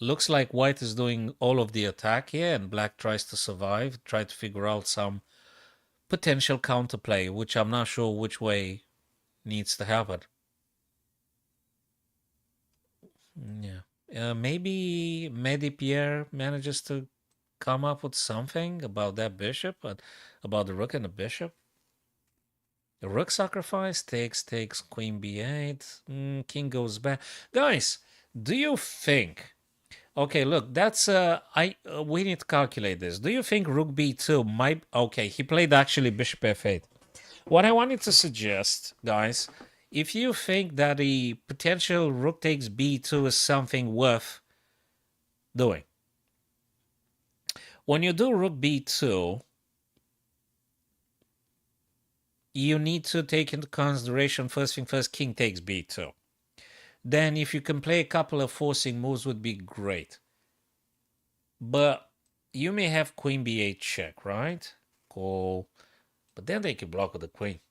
looks like white is doing all of the attack here, and black tries to survive, try to figure out some potential counterplay, which I'm not sure which way needs to happen. Yeah. Maybe Mehdi Pierre manages to come up with something about that bishop, about the rook and the bishop. The rook sacrifice takes queen b8, king goes back. Guys, do you think... Okay, look, that's we need to calculate this. Do you think rook b2 might... Okay, he played actually bishop f8. What I wanted to suggest, guys, if you think that the potential rook takes b2 is something worth doing, when you do rook b2, you need to take into consideration, first thing first, king takes b2. Then if you can play a couple of forcing moves would be great. But you may have queen b8 check, right? Cool. But then they can block with the queen.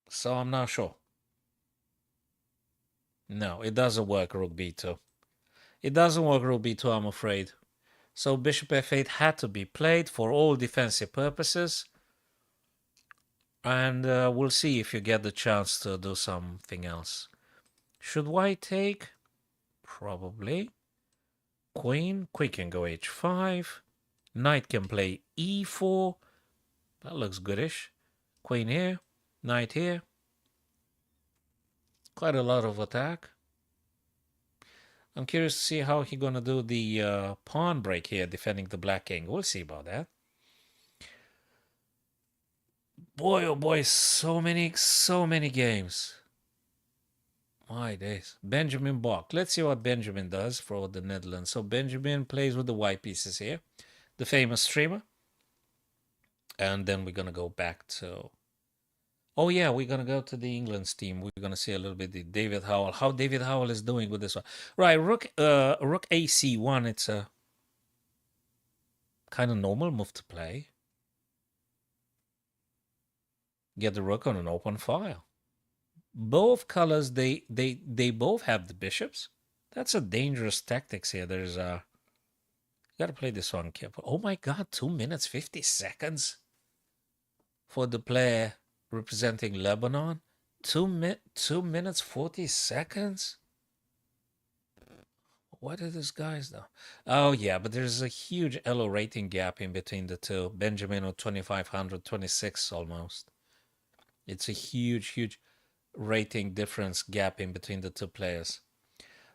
So I'm not sure. No, it doesn't work, rook b2. It doesn't work, rook b2, I'm afraid. So bishop f8 had to be played for all defensive purposes. And we'll see if you get the chance to do something else. Should white take? Probably. Queen can go h5. Knight can play e4. That looks goodish. Queen here. Knight here. Quite a lot of attack. I'm curious to see how he's gonna do the pawn break here, defending the black king. We'll see about that. Boy, oh boy, so many games. My days. Benjamin Bach. Let's see what Benjamin does for the Netherlands. So Benjamin plays with the white pieces here. The famous streamer. And then we're gonna go back to... Oh yeah, we're gonna go to the England's team. We're gonna see a little bit of David Howell. How David Howell is doing with this one. Right, rook AC1, it's a kind of normal move to play. Get the rook on an open file. Both colors, they both have the bishops. That's a dangerous tactics here. There's Gotta play this one careful. Oh my god, 2 minutes 50 seconds for the player representing Lebanon. 2 minutes 40 seconds? What are these guys though? Oh yeah, but there's a huge ELO rating gap in between the two. Benjamin with 2500, 26 almost. It's a huge rating difference gap in between the two players.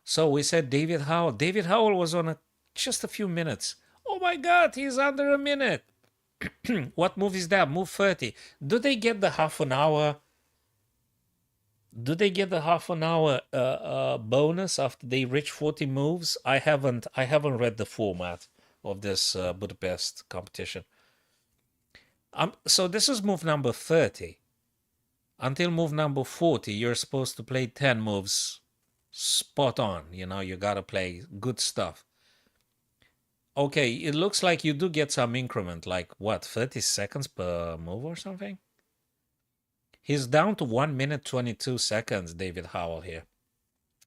So we said David Howell. David Howell was on just a few minutes. Oh my god, he's under a minute. What move is that? Move 30. Do they get the half an hour? Do they get the half an hour bonus after they reach 40 moves? I haven't read the format of this Budapest competition. So this is move number 30. Until move number 40, you're supposed to play 10 moves spot on. You know, you gotta play good stuff. Okay, it looks like you do get some increment, like what, 30 seconds per move or something? He's down to 1 minute 22 seconds, David Howell here.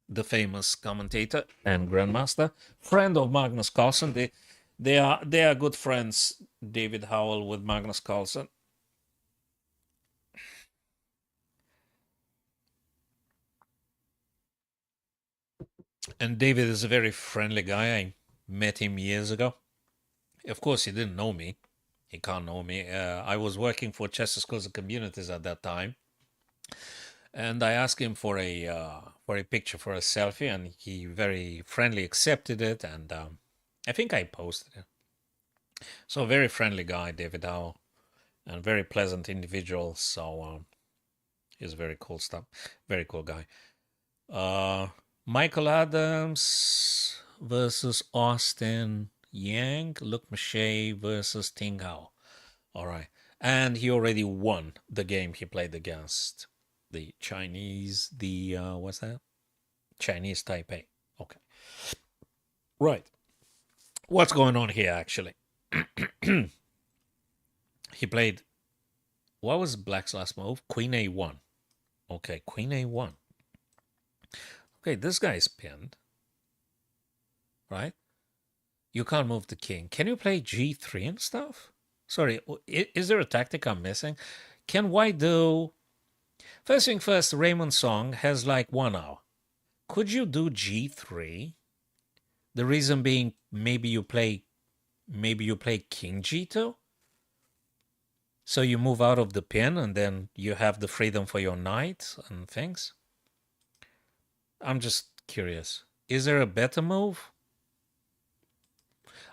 The famous commentator and grandmaster, friend of Magnus Carlsen. They are good friends, David Howell with Magnus Carlsen. And David is a very friendly guy. I met him years ago. Of course, he didn't know me. He can't know me. I was working for Chess Schools and Communities at that time. And I asked him for a picture, for a selfie, and he very friendly accepted it. And I think I posted it. So a very friendly guy, David Howell, and very pleasant individual. So he's very cool stuff. Very cool guy. Michael Adams versus Austin Yang. Luke Mache versus Ting Hao. All right. And he already won the game he played against the Chinese, what's that? Chinese Taipei. Okay. Right. What's going on here, actually? He played, what was Black's last move? Queen A1. Okay, Queen A1. Okay, this guy's pinned. Right? You can't move the king. Can you play G3 and stuff? Sorry, is there a tactic I'm missing? Can White do... First thing first, Raymond Song has like 1 hour. Could you do G3? The reason being, maybe you play King G2? So you move out of the pin and then you have the freedom for your knight and things? I'm just curious. Is there a better move?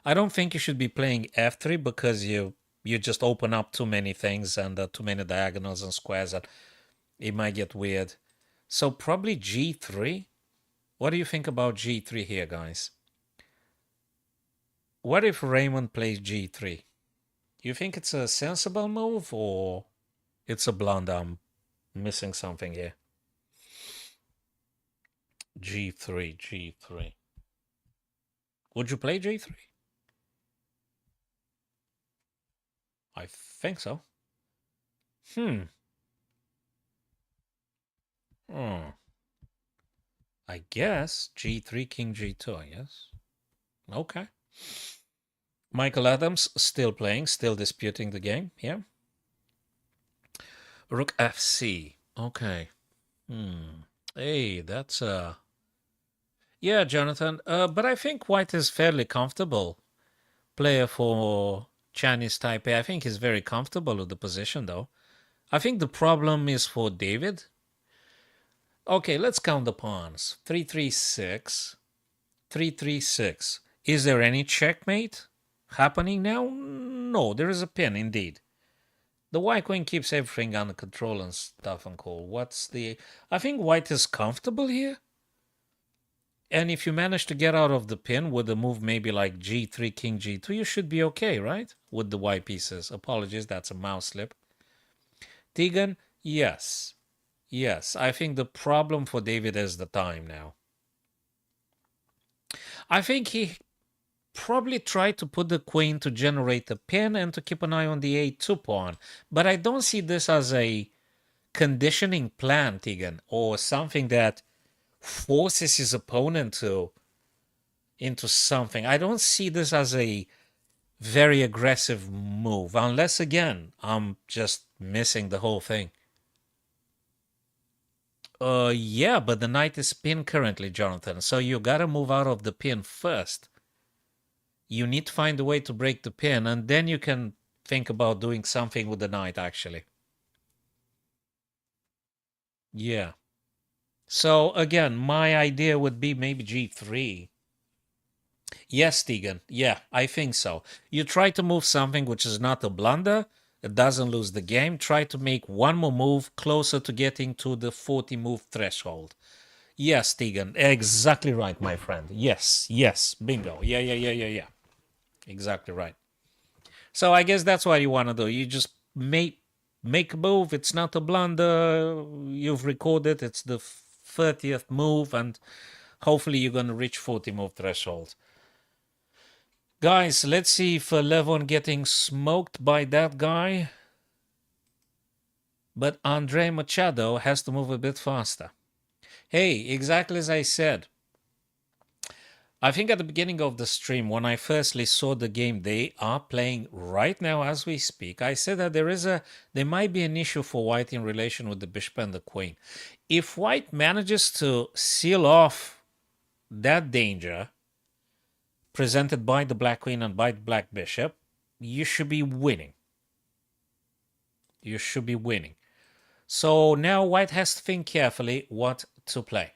I don't think you should be playing F3 because you just open up too many things and too many diagonals and squares, and it might get weird. So probably G3? What do you think about G3 here, guys? What if Raymond plays G3? You think it's a sensible move or it's a blunder? I'm missing something here. G3. Would you play G3? I think so. I guess G3, King G2, I guess. Okay. Michael Adams still playing, still disputing the game. Yeah. Rook FC. Okay. Hey, that's yeah, Jonathan. But I think White is fairly comfortable player for Chinese Taipei. I think he's very comfortable with the position, though. I think the problem is for David. Okay, let's count the pawns. 3-3-6. 3-3-6. Is there any checkmate happening now? No, there is a pin, indeed. The white queen keeps everything under control and stuff and cool. What's the... I think white is comfortable here. And if you manage to get out of the pin with a move maybe like G3, King G2, you should be okay, right? With the white pieces. Apologies, that's a mouse slip. Tegan, yes. Yes, I think the problem for David is the time now. I think he probably tried to put the queen to generate a pin and to keep an eye on the A2 pawn. But I don't see this as a conditioning plan, Tegan, or something that forces his opponent to into something. I don't see this as a very aggressive move, unless again I'm just missing the whole thing. Yeah, but the knight is pinned currently, Jonathan. So you gotta move out of the pin first. You need to find a way to break the pin, and then you can think about doing something with the knight, actually. Yeah. So again, my idea would be maybe g3. Yes, Tegan. Yeah, I think so. You try to move something which is not a blunder. It doesn't lose the game. Try to make one more move closer to getting to the 40 move threshold. Yes, Tegan. Exactly right, my friend. Yes, yes. Bingo. Yeah. Exactly right. So I guess that's what you want to do. You just make a move. It's not a blunder. You've recorded. It's the 30th move, and hopefully you're going to reach 40 move threshold. Guys, let's see if Levon getting smoked by that guy. But Andre Machado has to move a bit faster. Hey, exactly as I said. I think at the beginning of the stream, when I firstly saw the game they are playing right now as we speak, I said that there might be an issue for White in relation with the bishop and the queen. If White manages to seal off that danger presented by the black queen and by the black bishop, you should be winning. You should be winning. So now White has to think carefully what to play.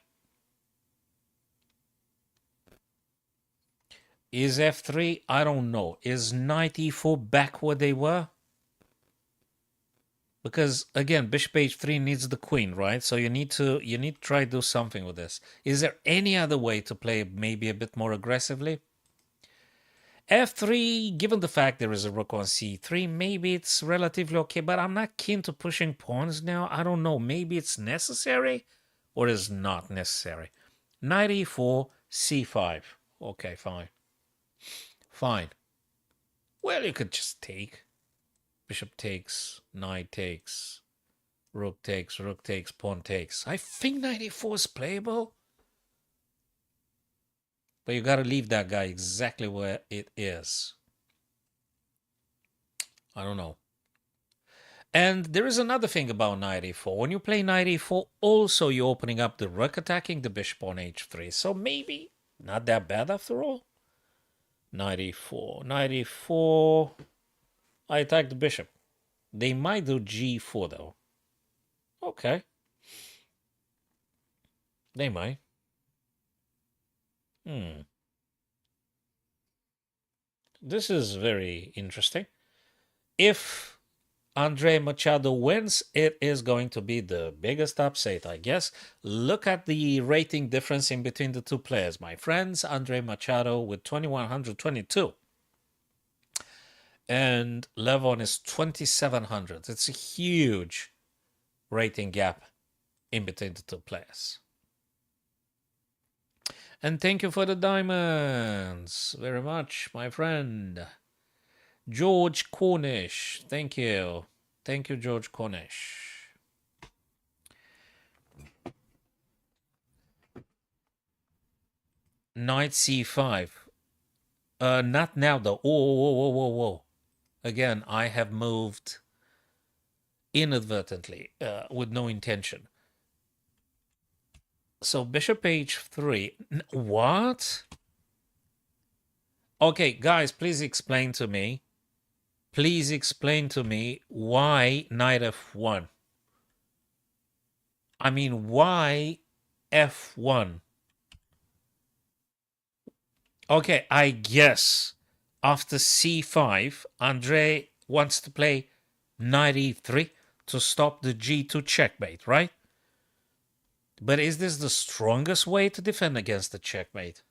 Is f3? I don't know. Is knight e4 back where they were? Because again, bishop h3 needs the queen, right? So you need to try to do something with this. Is there any other way to play maybe a bit more aggressively? f3, given the fact there is a rook on c3, maybe it's relatively okay, but I'm not keen to pushing pawns now. I don't know. Maybe it's necessary or is not necessary. Knight e4, c5. Okay, fine. Fine. Well, you could just take. Bishop takes, knight takes, rook takes, pawn takes. I think knight e4 is playable. But you gotta leave that guy exactly where it is. I don't know. And there is another thing about knight e4. When you play knight e4, also you're opening up the rook attacking the bishop on h3. So maybe not that bad after all. Knight e4. Knight e4. I attack the bishop. They might do g4 though. Okay. They might. This is very interesting. If Andre Machado wins, it is going to be the biggest upset, I guess. Look at the rating difference in between the two players, my friends. Andre Machado with 2122. And Levon is 2700. It's a huge rating gap in between the two players. And thank you for the diamonds very much, my friend. George Cornish, thank you. Thank you, George Cornish. Knight c5. Not now, though. Whoa. Again, I have moved inadvertently, with no intention. So bishop h3. What? Okay, guys, please explain to me. Please explain to me why knight f1. I mean, why f1? Okay, I guess after c5, Andre wants to play knight e3 to stop the g2 checkmate, right? But is this the strongest way to defend against the checkmate?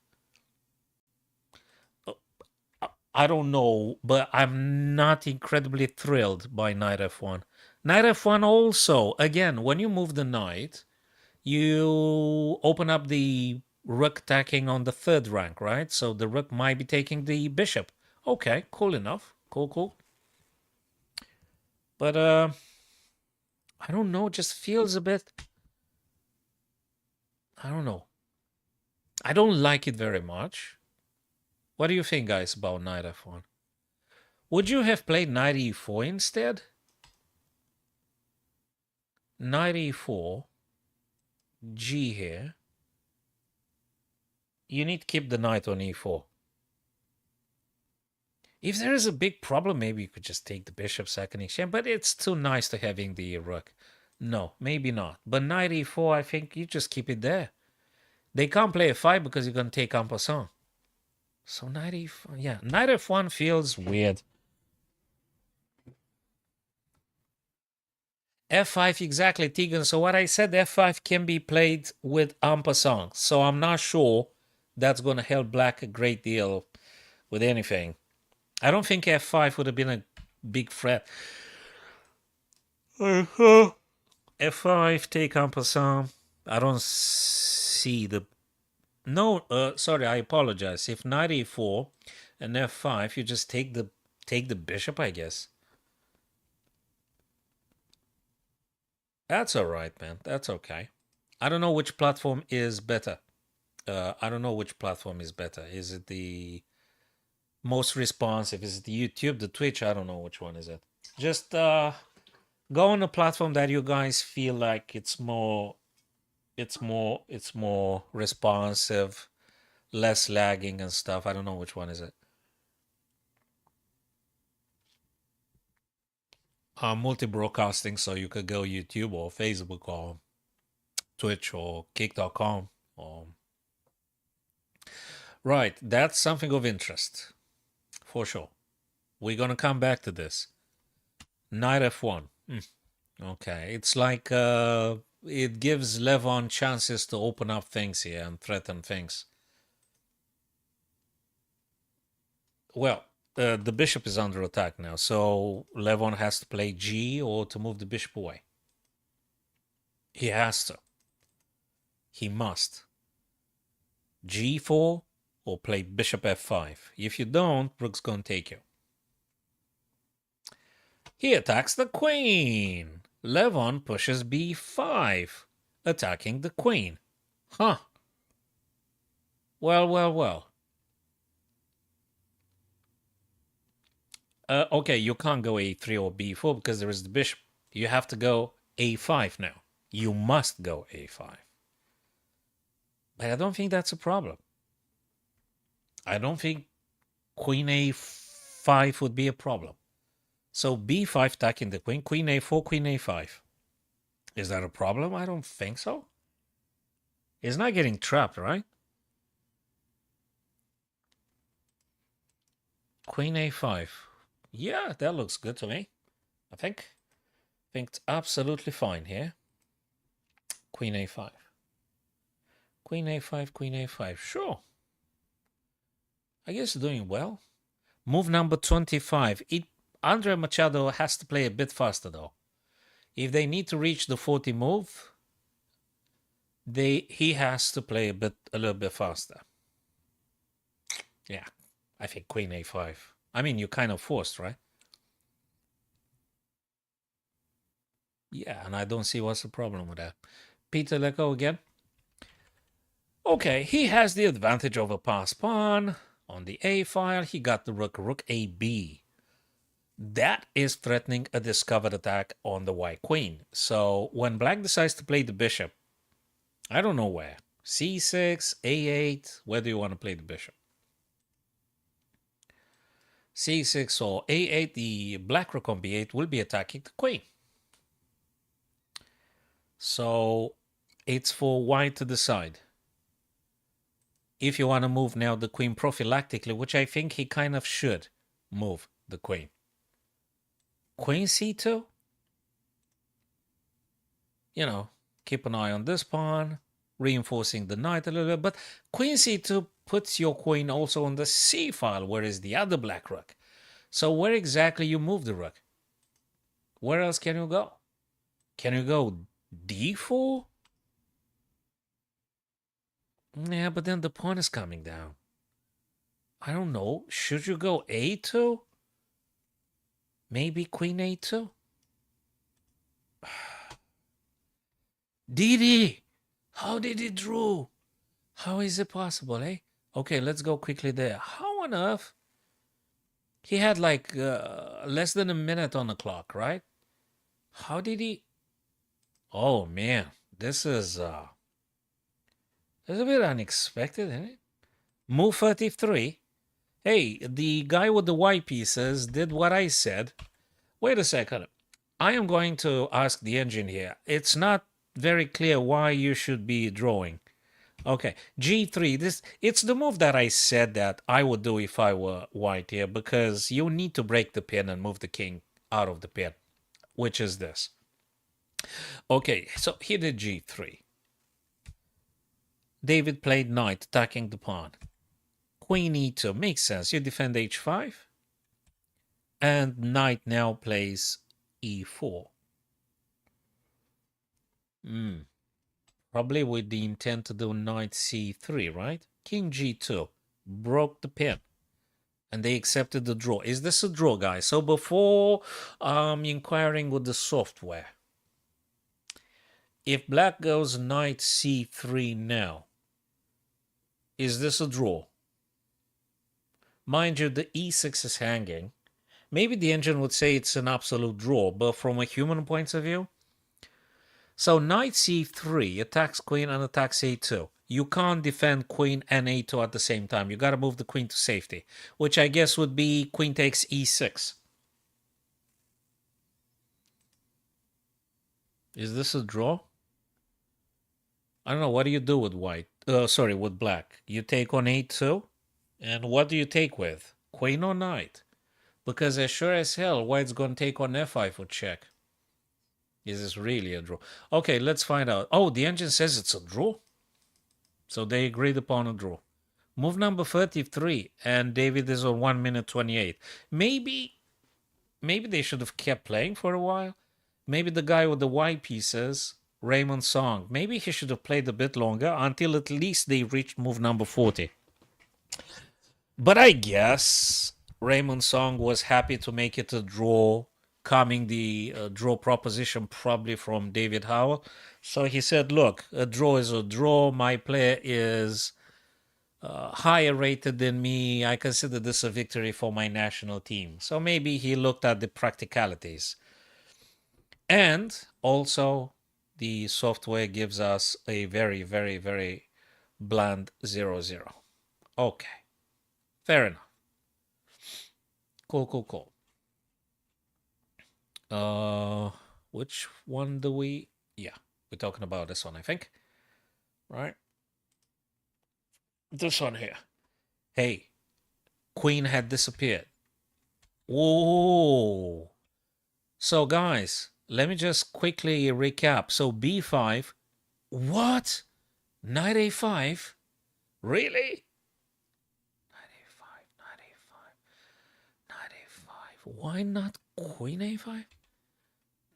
I don't know, but I'm not incredibly thrilled by knight f1. Knight f1 also, again, when you move the knight, you open up the rook attacking on the third rank, right? So the rook might be taking the bishop. Okay, cool enough. Cool. But, I don't know, just feels a bit... I don't know. I don't like it very much. What do you think, guys, about knight f1? Would you have played knight e4 instead? Knight e4, g here. You need to keep the knight on e4. If there is a big problem, maybe you could just take the bishop second exchange, but it's too nice to having the rook. No, maybe not. But knight e4, I think you just keep it there. They can't play f5 because you're going to take en passant. So knight e4, yeah, knight f1 feels weird. f5, exactly, Tegan. So what I said, f5 can be played with en passant. So I'm not sure that's going to help black a great deal with anything. I don't think f5 would have been a big threat. f5, take en passant. I don't see the... No, sorry, I apologize. If knight e4 and f5, you just take the bishop, I guess. That's all right, man. That's okay. I don't know which platform is better. I don't know which platform is better. Is it the most responsive? Is it the YouTube, the Twitch? I don't know which one is it. Just go on a platform that you guys feel like it's more responsive, less lagging and stuff. I don't know which one is it. Multi-broadcasting, so you could go YouTube or Facebook or Twitch or Kick.com. Right, that's something of interest, for sure. We're going to come back to this. Knight f1. Okay, it's like it gives Levon chances to open up things here and threaten things. Well, the bishop is under attack now, so Levon has to play g or to move the bishop away. He has to. He must. g4 or play bishop f5. If you don't, rook's going to take you. He attacks the queen. Levon pushes b5, attacking the queen. Huh. Well, well, well. Okay, you can't go a3 or b4 because there is the bishop. You have to go a5 now. You must go a5. But I don't think that's a problem. I don't think queen a5 would be a problem. So b5 attacking the queen, queen a4, queen a5. Is that a problem? I don't think so. It's not getting trapped, right? Queen a5. Yeah, that looks good to me. I think it's absolutely fine here. Queen a5. Queen a5, queen a5. Sure. I guess doing well. Move number 25. Andre Machado has to play a bit faster, though. If they need to reach the 40 move, he has to play a little bit faster. Yeah, I think queen a5. I mean, you're kind of forced, right? Yeah, and I don't see what's the problem with that. Peter, let go again. Okay, he has the advantage over pass pawn. On the a file, he got the rook ab. That is threatening a discovered attack on the white queen. So when black decides to play the bishop, I don't know where. c6, a8, where do you want to play the bishop? c6 or a8, the black rook on b8 will be attacking the queen. So it's for white to decide. If you want to move now the queen prophylactically, which I think he kind of should move the queen. Queen c2? You know, keep an eye on this pawn, reinforcing the knight a little bit. But queen c2 puts your queen also on the c file, where is the other black rook. So where exactly you move the rook? Where else can you go? Can you go d4? Yeah, but then the pawn is coming down. I don't know. Should you go a2? Maybe queen a2? Didi! How did he draw? How is it possible, eh? Okay, let's go quickly there. How on earth? He had like less than a minute on the clock, right? How did he? Oh man, this is it's a bit unexpected, isn't it? Move 33. Hey, the guy with the white pieces did what I said. Wait a second. I am going to ask the engine here. It's not very clear why you should be drawing. Okay, G3. It's the move that I said that I would do if I were white here, because you need to break the pin and move the king out of the pin, which is this. Okay, so he did G3. David played knight, attacking the pawn. Queen E2 makes sense. You defend H5, and knight now plays E4. Probably with the intent to do knight C3, right? King G2 broke the pin, and they accepted the draw. Is this a draw, guys? So before inquiring with the software, if black goes knight C3 now, is this a draw? Mind you, the E6 is hanging. Maybe the engine would say it's an absolute draw, but from a human point of view, so knight c3 attacks queen and attacks a2. You can't defend queen and a2 at the same time. You got to move the queen to safety, which I guess would be queen takes e6. Is this a draw? I don't know. What do you do with white? With black. You take on a2, and what do you take with? Queen or knight? Because as sure as hell, white's going to take on f5 for check. Is this really a draw? Okay, let's find out. Oh, the engine says it's a draw. So they agreed upon a draw. Move number 33, and David is on 1 minute 28. Maybe they should have kept playing for a while. Maybe the guy with the white pieces, Raymond Song, maybe he should have played a bit longer until at least they reached move number 40. But I guess Raymond Song was happy to make it a draw, coming the draw proposition probably from David Howell. So he said, look, a draw is a draw. My player is higher rated than me. I consider this a victory for my national team. So maybe he looked at the practicalities. And also, the software gives us a very, very, very bland 0-0. Okay, fair enough. Cool. Which one do we? Yeah, we're talking about this one, I think. Right? This one here. Hey, queen had disappeared. Whoa. So, guys, let me just quickly recap. So, b5. What? Knight a5? Really? Knight a5. Why not queen a5?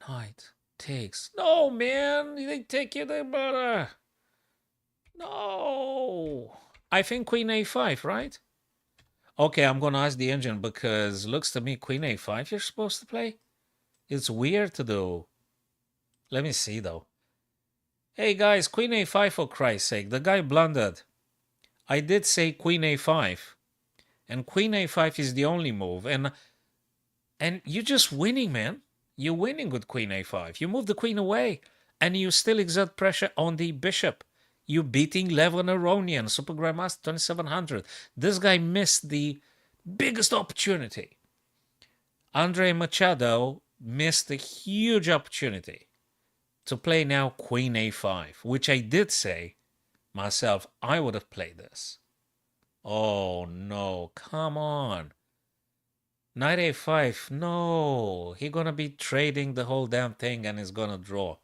Knight takes. No, man. They take you the butter. No. I think queen a5, right? Okay, I'm going to ask the engine because looks to me queen a5 you're supposed to play. It's weird to do. Let me see, though. Hey, guys, queen a5 for Christ's sake. The guy blundered. I did say queen a5. And queen a5 is the only move. And you're just winning, man. You're winning with queen a5. You move the queen away. And you still exert pressure on the bishop. You're beating Levon Aronian, Super Grandmaster 2700. This guy missed the biggest opportunity. Andre Machado missed a huge opportunity to play now queen a5, which I did say myself, I would have played this. Oh, no. Come on. Knight a5. No. He's going to be trading the whole damn thing and he's going to draw.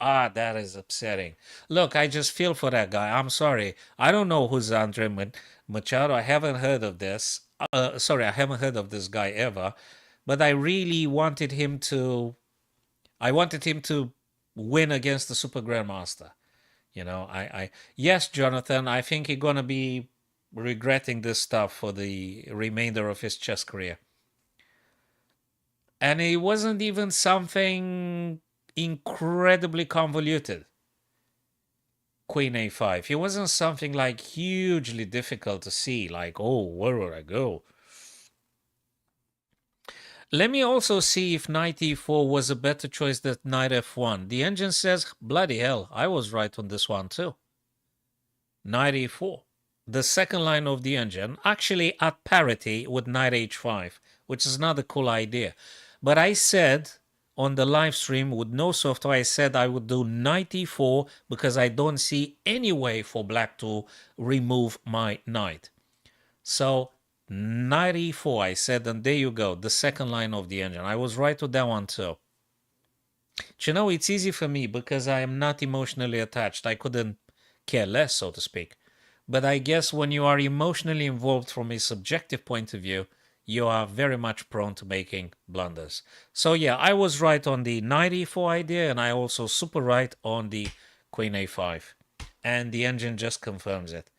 Ah, that is upsetting. Look, I just feel for that guy. I'm sorry. I don't know who's Andre Machado. I haven't heard of this. I haven't heard of this guy ever. But I really wanted him to... win against the Super Grandmaster. You know, yes, Jonathan, I think he's going to be regretting this stuff for the remainder of his chess career. And it wasn't even something incredibly convoluted. Queen a5. It wasn't something like hugely difficult to see, like, oh, where would I go? Let me also see if knight e4 was a better choice than knight f1. The engine says, bloody hell, I was right on this one too. Knight e4. The second line of the engine, actually at parity with knight h5, which is not a cool idea. But I said on the live stream with no software, I said I would do knight e4 because I don't see any way for black to remove my knight. So knight e4, I said, and there you go, the second line of the engine. I was right with that one too. But you know, it's easy for me because I am not emotionally attached. I couldn't care less, so to speak. But I guess when you are emotionally involved from a subjective point of view, you are very much prone to making blunders. So yeah, I was right on the knight e4 idea, and I also super right on the queen a5. And the engine just confirms it.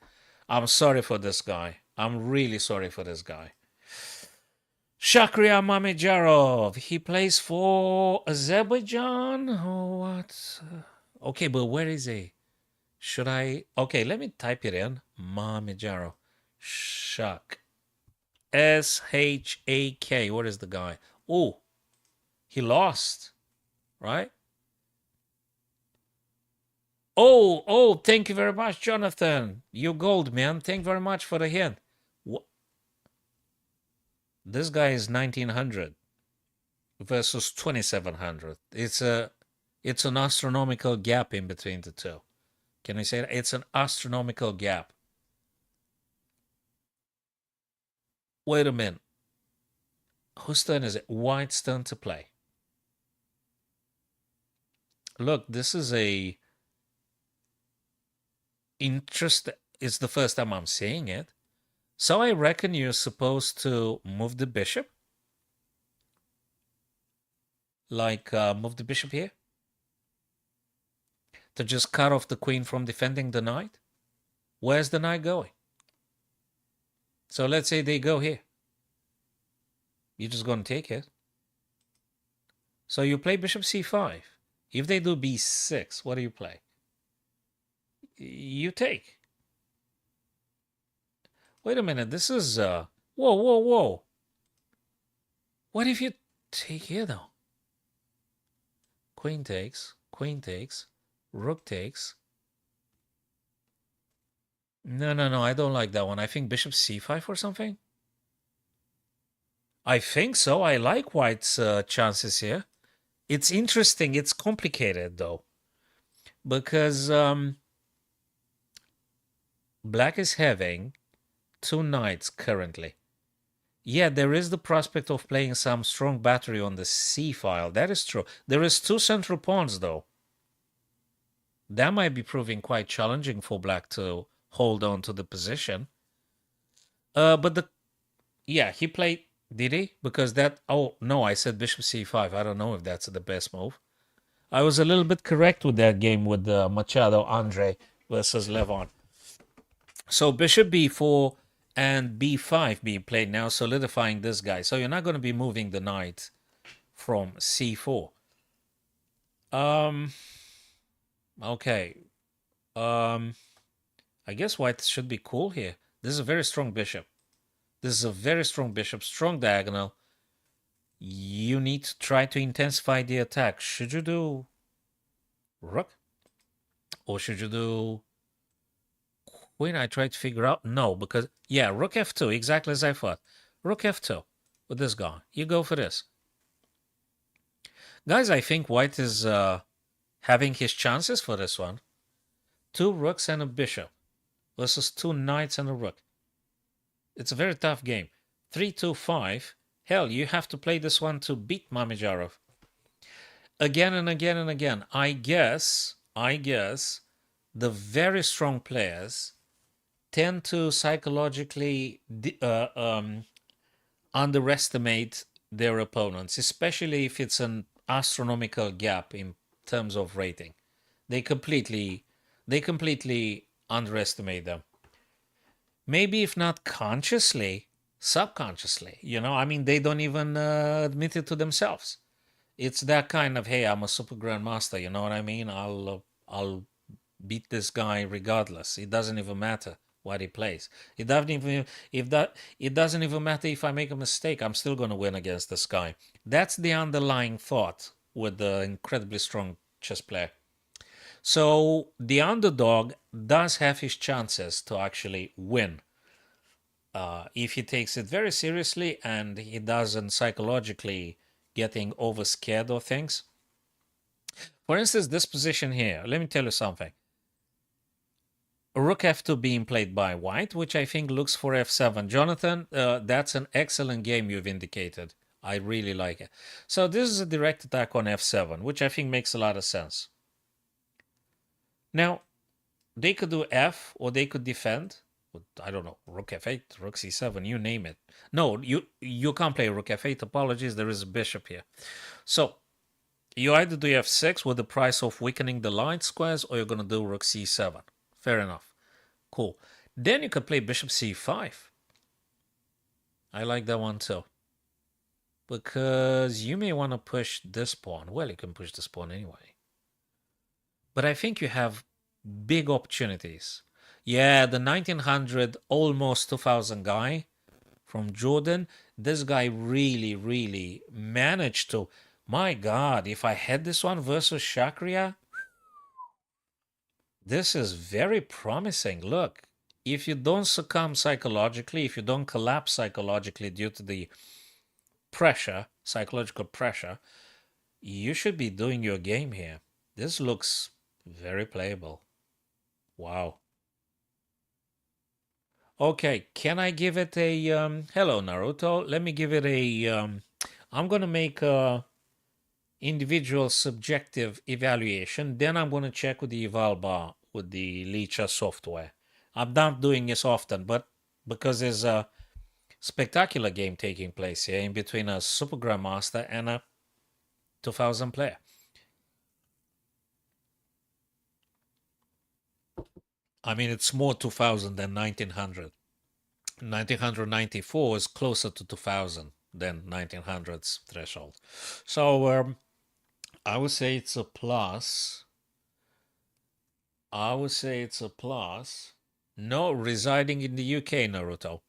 I'm sorry for this guy. I'm really sorry for this guy. Shakriar Mamijarov. He plays for Azerbaijan? Oh, what? Okay, but where is he? Should I? Okay, let me type it in. Mamijarov. Shak. S-H-A-K. What is the guy? Oh, he lost, right? Oh, thank you very much, Jonathan. You gold, man. Thank you very much for the hint. This guy is 1900 versus 2700. It's an astronomical gap in between the two. Can I say that? It's an astronomical gap. Wait a minute. Whose turn is it? White's turn to play. Look, this is a interest. It's the first time I'm seeing it. So I reckon you're supposed to move the bishop. Like, move the bishop here. To just cut off the queen from defending the knight. Where's the knight going? So let's say they go here. You're just going to take it. So you play bishop c5. If they do b6, what do you play? You take. Wait a minute, this is, whoa. What if you take here, though? Queen takes, rook takes. No, I don't like that one. I think bishop c5 or something. I think so. I like white's chances here. It's interesting. It's complicated, though. Because black is having two knights currently. Yeah, there is the prospect of playing some strong battery on the c file. That is true. There is two central pawns, though. That might be proving quite challenging for black to hold on to the position. Yeah, he played, did he? Because that, oh, no, I said bishop c5. I don't know if that's the best move. I was a little bit correct with that game with Machado Andre versus Levon. So bishop b4 and b5 being played now, solidifying this guy. So you're not going to be moving the knight from c4. Okay. I guess white should be cool here. This is a very strong bishop. This is a very strong bishop, strong diagonal. You need to try to intensify the attack. Should you do rook? Or should you do queen? I tried to figure out. No, because, yeah, rook f2, exactly as I thought. Rook f2 with this guy. You go for this. Guys, I think white is having his chances for this one. Two rooks and a bishop versus two knights and a rook. It's a very tough game. 3-2-5. Hell, you have to play this one to beat Mamijarov. Again and again and again. I guess the very strong players tend to psychologically underestimate their opponents, especially if it's an astronomical gap in terms of rating. They completely underestimate them. Maybe if not consciously, subconsciously. You know, I mean, they don't even admit it to themselves. It's that kind of, hey, I'm a super grandmaster. You know what I mean? I'll beat this guy regardless. It doesn't even matter what he plays. It doesn't even if that it doesn't even matter if I make a mistake. I'm still going to win against this guy. That's the underlying thought with the incredibly strong chess player. So the underdog does have his chances to actually win if he takes it very seriously and he doesn't psychologically getting over scared of things. For instance, this position here, let me tell you something. Rook f2 being played by white, which I think looks for f7. Jonathan, that's an excellent game you've indicated. I really like it. So this is a direct attack on f7, which I think makes a lot of sense. Now, they could do f or they could defend. I don't know, rook f8, rook c7, you name it. No, you can't play rook f8. Apologies, there is a bishop here. So you either do f6 with the price of weakening the light squares, or you're going to do rook c7. Fair enough. Cool. Then you could play bishop c5. I like that one too. Because you may want to push this pawn. Well, you can push this pawn anyway. But I think you have big opportunities. Yeah, the 1900, almost 2000 guy from Jordan, this guy really, really managed to... My God, if I had this one versus Shakria, this is very promising. Look, if you don't succumb psychologically, if you don't collapse psychologically due to the pressure, psychological pressure, you should be doing your game here. This looks very playable. Wow. Okay, can I give it a hello Naruto? Let me give it a I'm gonna make a individual subjective evaluation. Then I'm gonna check with the eval bar with the Licha software. I'm not doing this often, but because there's a spectacular game taking place here in between a super grandmaster and a 2000 player. I mean, it's more 2000 than 1900. 1994 is closer to 2000 than 1900's threshold. So I would say it's a plus. I would say it's a plus. No, residing in the UK, Naruto.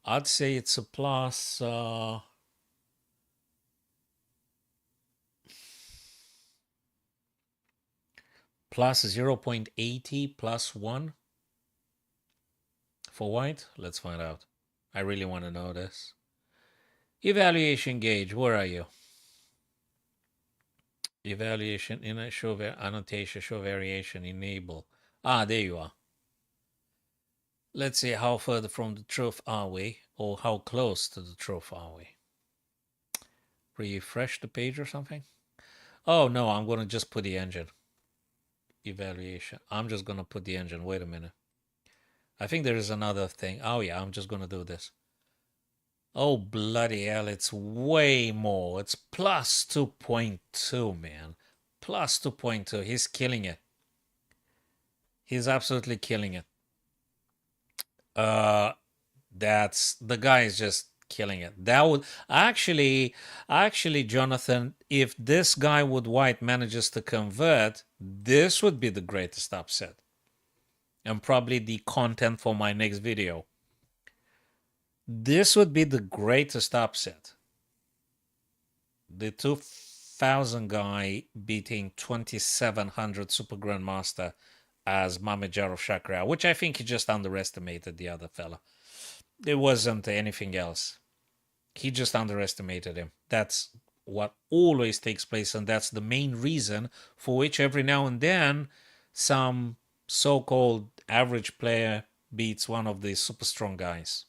I'd say it's a plus. Plus 0.80 plus 1 for white. Let's find out. I really want to know this. Evaluation gauge, where are you? Evaluation in a show annotation, show variation, enable. Ah, there you are. Let's see how further from the truth are we, or how close to the truth are we. Refresh the page or something? Oh no, I'm going to just put the engine. Evaluation. I'm just going to put the engine. Wait a minute. I think there is another thing. Oh yeah, I'm just going to do this. Oh bloody hell, it's way more. It's plus 2.2, man. Plus 2.2. He's killing it. He's absolutely killing it. That's the guy is just killing it. That would actually, Jonathan, if this guy with white manages to convert, this would be the greatest upset. And probably the content for my next video. This would be the greatest upset. The 2000 guy beating 2700 Super Grandmaster as Mamedyarov Shakra, which I think he just underestimated the other fella. It wasn't anything else. He just underestimated him. That's what always takes place, and that's the main reason for which every now and then some so-called average player beats one of the super strong guys.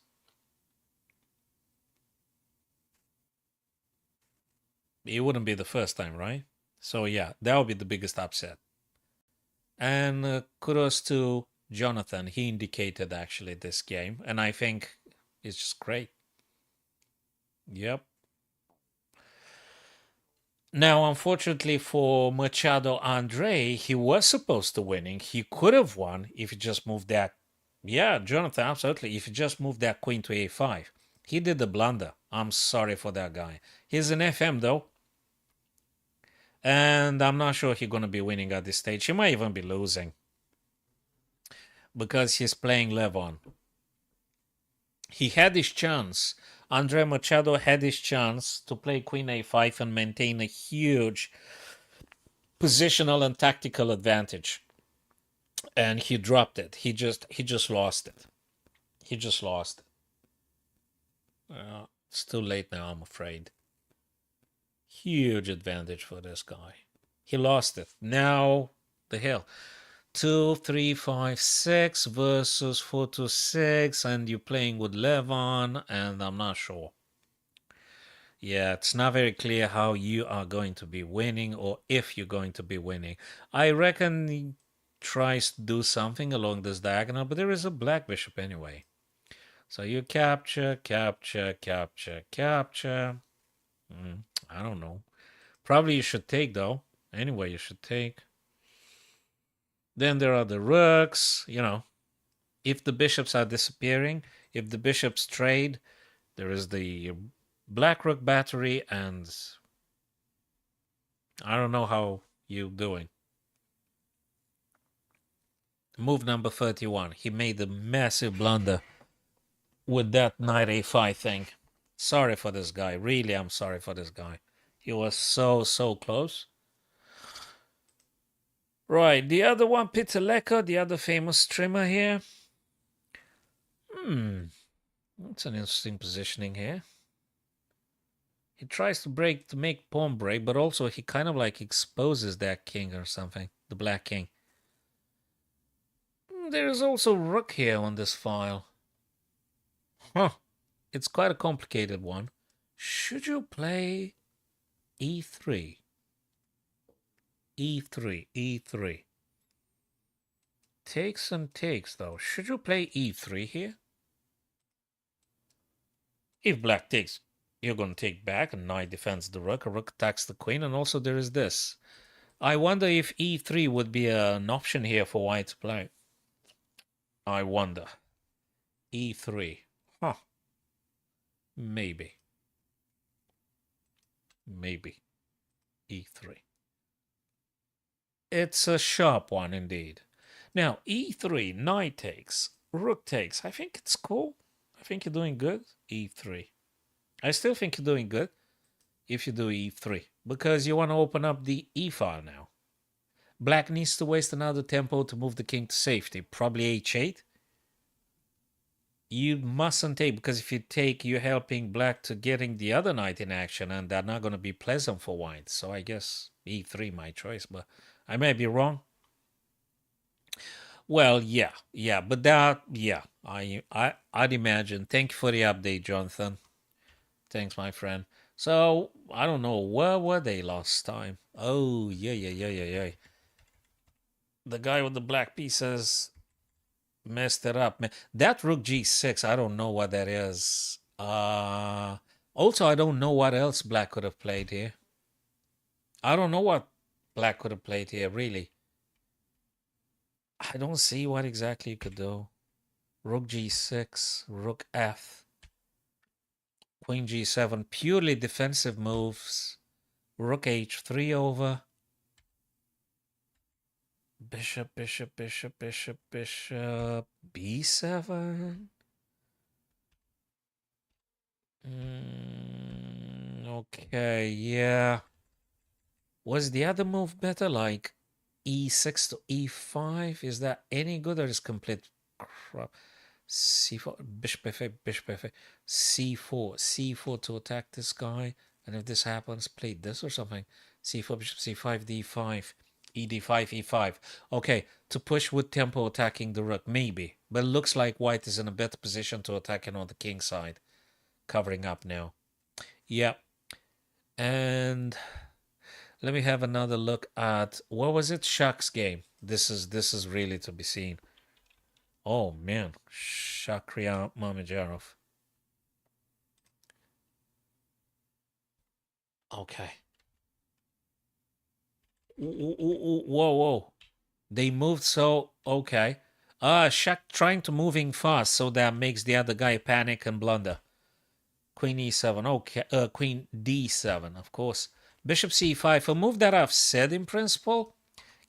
It wouldn't be the first time, right? So yeah, that would be the biggest upset. And kudos to Jonathan. He indicated actually this game, and I think it's just great. Yep. Now, unfortunately for Machado Andre, he was supposed to winning. He could have won if he just moved that. Yeah, Jonathan, absolutely. If he just moved that queen to a5. He did the blunder. I'm sorry for that guy. He's an FM though. And I'm not sure he's going to be winning at this stage. He might even be losing. because he's playing Levon. He had his chance. Andre Machado had his chance to play Queen A5 and maintain a huge positional and tactical advantage, and he dropped it. He just lost it. He just lost it. It's too late now, I'm afraid. Huge advantage for this guy. He lost it. Now the hell. 2, 3, 5, 6 versus 4 to 6, and you're playing with Levon, and I'm not sure. Yeah, it's not very clear how you are going to be winning or if you're going to be winning. I reckon he tries to do something along this diagonal, but there is a black bishop anyway. So you capture, capture, capture, capture. I don't know. Probably you should take, though. Anyway, you should take. Then there are the rooks, you know. If the bishops are disappearing, if the bishops trade, there is the black rook battery, and I don't know how you're doing. Move number 31. He made a massive blunder with that knight a5 thing. Sorry for this guy. Really, I'm sorry for this guy. He was so close. Right, the other one, Peter Lecker, the other famous streamer here. That's an interesting positioning here. He tries to make pawn break, but also he kind of like exposes that king or something, the black king. There is also rook here on this file. Huh. It's quite a complicated one. Should you play e3? e3, e3. Takes and takes, though. Should you play e3 here? If black takes, you're going to take back, and knight defends the rook, a rook attacks the queen, and also there is this. I wonder if e3 would be an option here for white to play. I wonder. e3. Huh. Maybe. Maybe. e3. It's a sharp one indeed. Now, e3, knight takes, rook takes. I think it's cool. I think you're doing good. e3. I still think you're doing good if you do e3, because you want to open up the e file now. Black needs to waste another tempo to move the king to safety. Probably h8. You mustn't take, because if you take, you're helping black to getting the other knight in action, and they're not going to be pleasant for white. So I guess e3 my choice, but I may be wrong. Well, yeah, but that, yeah, I'd imagine. Thank you for the update, Jonathan. Thanks, my friend. So I don't know, where were they last time? Oh, yeah. The guy with the black pieces messed it up, man. That rook g6, I don't know what that is. Also, I don't know what else black could have played here. I don't know what black could have played here, really. I don't see what exactly you could do. Rook g6, rook f, queen g7, purely defensive moves. Rook h3 over. Bishop, b7. Okay, yeah. Was the other move better, like e6 to e5? Is that any good, or is complete crap? c4, bishop f8, c4 to attack this guy, and if this happens, play this or something. c4, bishop c5, d5, ed5, e5. Okay, to push with tempo attacking the rook, maybe. But it looks like white is in a better position to attack it on the king side. Covering up now. Yeah. And let me have another look at, what was it? Shak's game. This is really to be seen. Oh man, Shakriya Mamajarov. Okay. Whoa. They moved so, okay. Shak trying to moving fast, so that makes the other guy panic and blunder. Queen e7, okay. Queen d7, of course. Bishop c5, a move that I've said in principle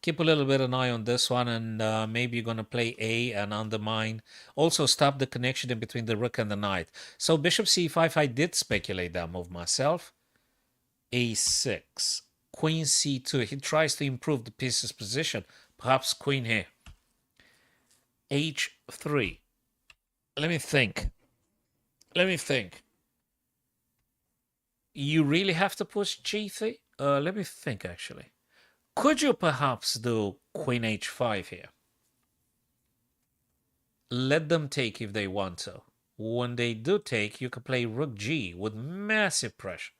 Keep a little bit an eye on this one, and maybe you're going to play A and undermine. Also, stop the connection in between the rook and the knight. So bishop c5, I did speculate that move myself. a6, queen c2. He tries to improve the piece's position. Perhaps queen here. h3. Let me think. You really have to push g3? Let me think, actually. Could you perhaps do queen h5 here? Let them take if they want to. When they do take, you could play rook g with massive pressure.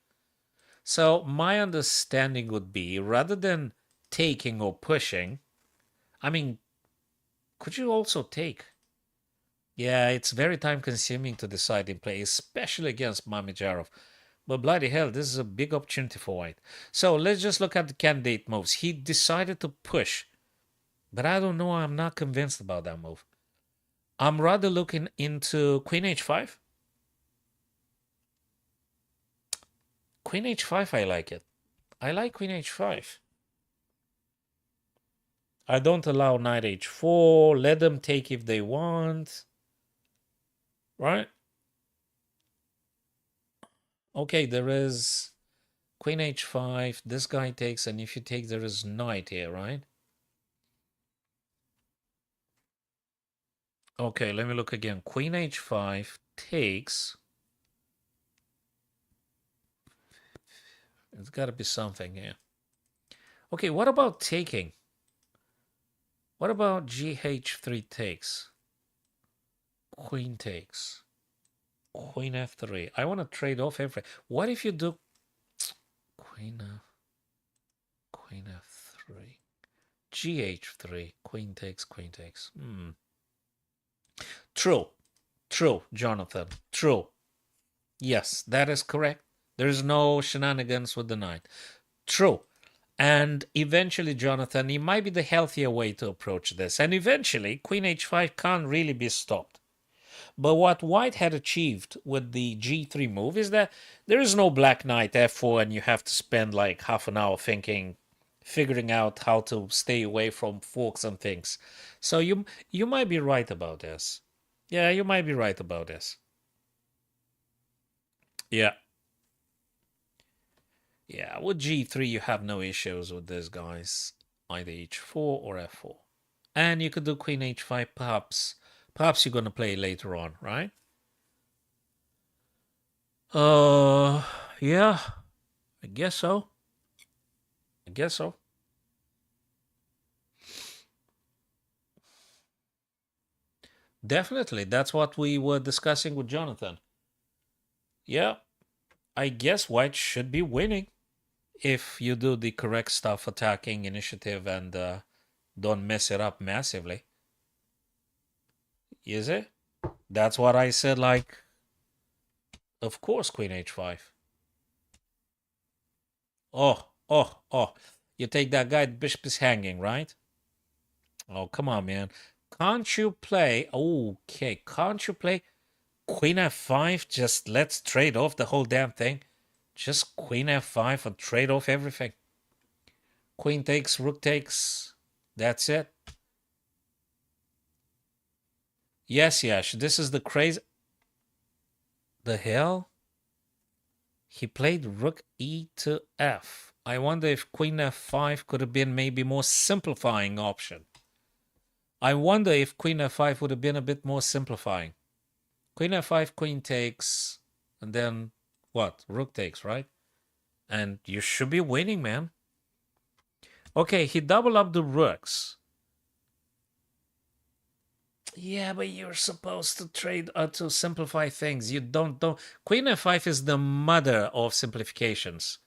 So my understanding would be, rather than taking or pushing, I mean, could you also take? Yeah, it's very time consuming to decide in play, especially against Mamijarov. But bloody hell, this is a big opportunity for white. So let's just look at the candidate moves. He decided to push, but I don't know. I'm not convinced about that move. I'm rather looking into queen h5. Queen h5, I like it. I like queen h5. I don't allow knight h4. Let them take if they want. Right? Okay, there is queen h5. This guy takes, and if you take, there is knight here, right? Okay, let me look again. Queen h5 takes. There's got to be something here. Okay, what about taking? What about gh3 takes? Queen takes. Queen f3. I want to trade off everything. What if you do queen f3, gh3, queen takes, queen takes? True, Jonathan. True. Yes, that is correct. There is no shenanigans with the knight. True. And eventually, Jonathan, it might be the healthier way to approach this. And eventually, queen h5 can't really be stopped. But what white had achieved with the g3 move is that there is no black knight f4 and you have to spend like half an hour figuring out how to stay away from forks and things. So you might be right about this. Yeah, you might be right about this. Yeah. Yeah, with g3 you have no issues with this, guys. Either h4 or f4. And you could do queen h5 perhaps. Perhaps you're going to play later on, right? Yeah. I guess so. Definitely. That's what we were discussing with Jonathan. Yeah. I guess white should be winning if you do the correct stuff, attacking initiative, and don't mess it up massively. Is it? That's what I said, like, of course, queen h5. Oh. You take that guy, the bishop is hanging, right? Oh, come on, man. Can't you play? Okay, can't you play queen f5? Just let's trade off the whole damn thing. Just queen f5 and trade off everything. Queen takes, rook takes. That's it. Yes, this is the crazy... The hell? He played rook e to f. I wonder if queen f5 could have been maybe more simplifying option. I wonder if queen f5 would have been a bit more simplifying. Queen f5, queen takes, and then what? Rook takes, right? And you should be winning, man. Okay, he doubled up the rooks. Yeah, but you're supposed to trade to simplify things. You don't. Queen f5 is the mother of simplifications.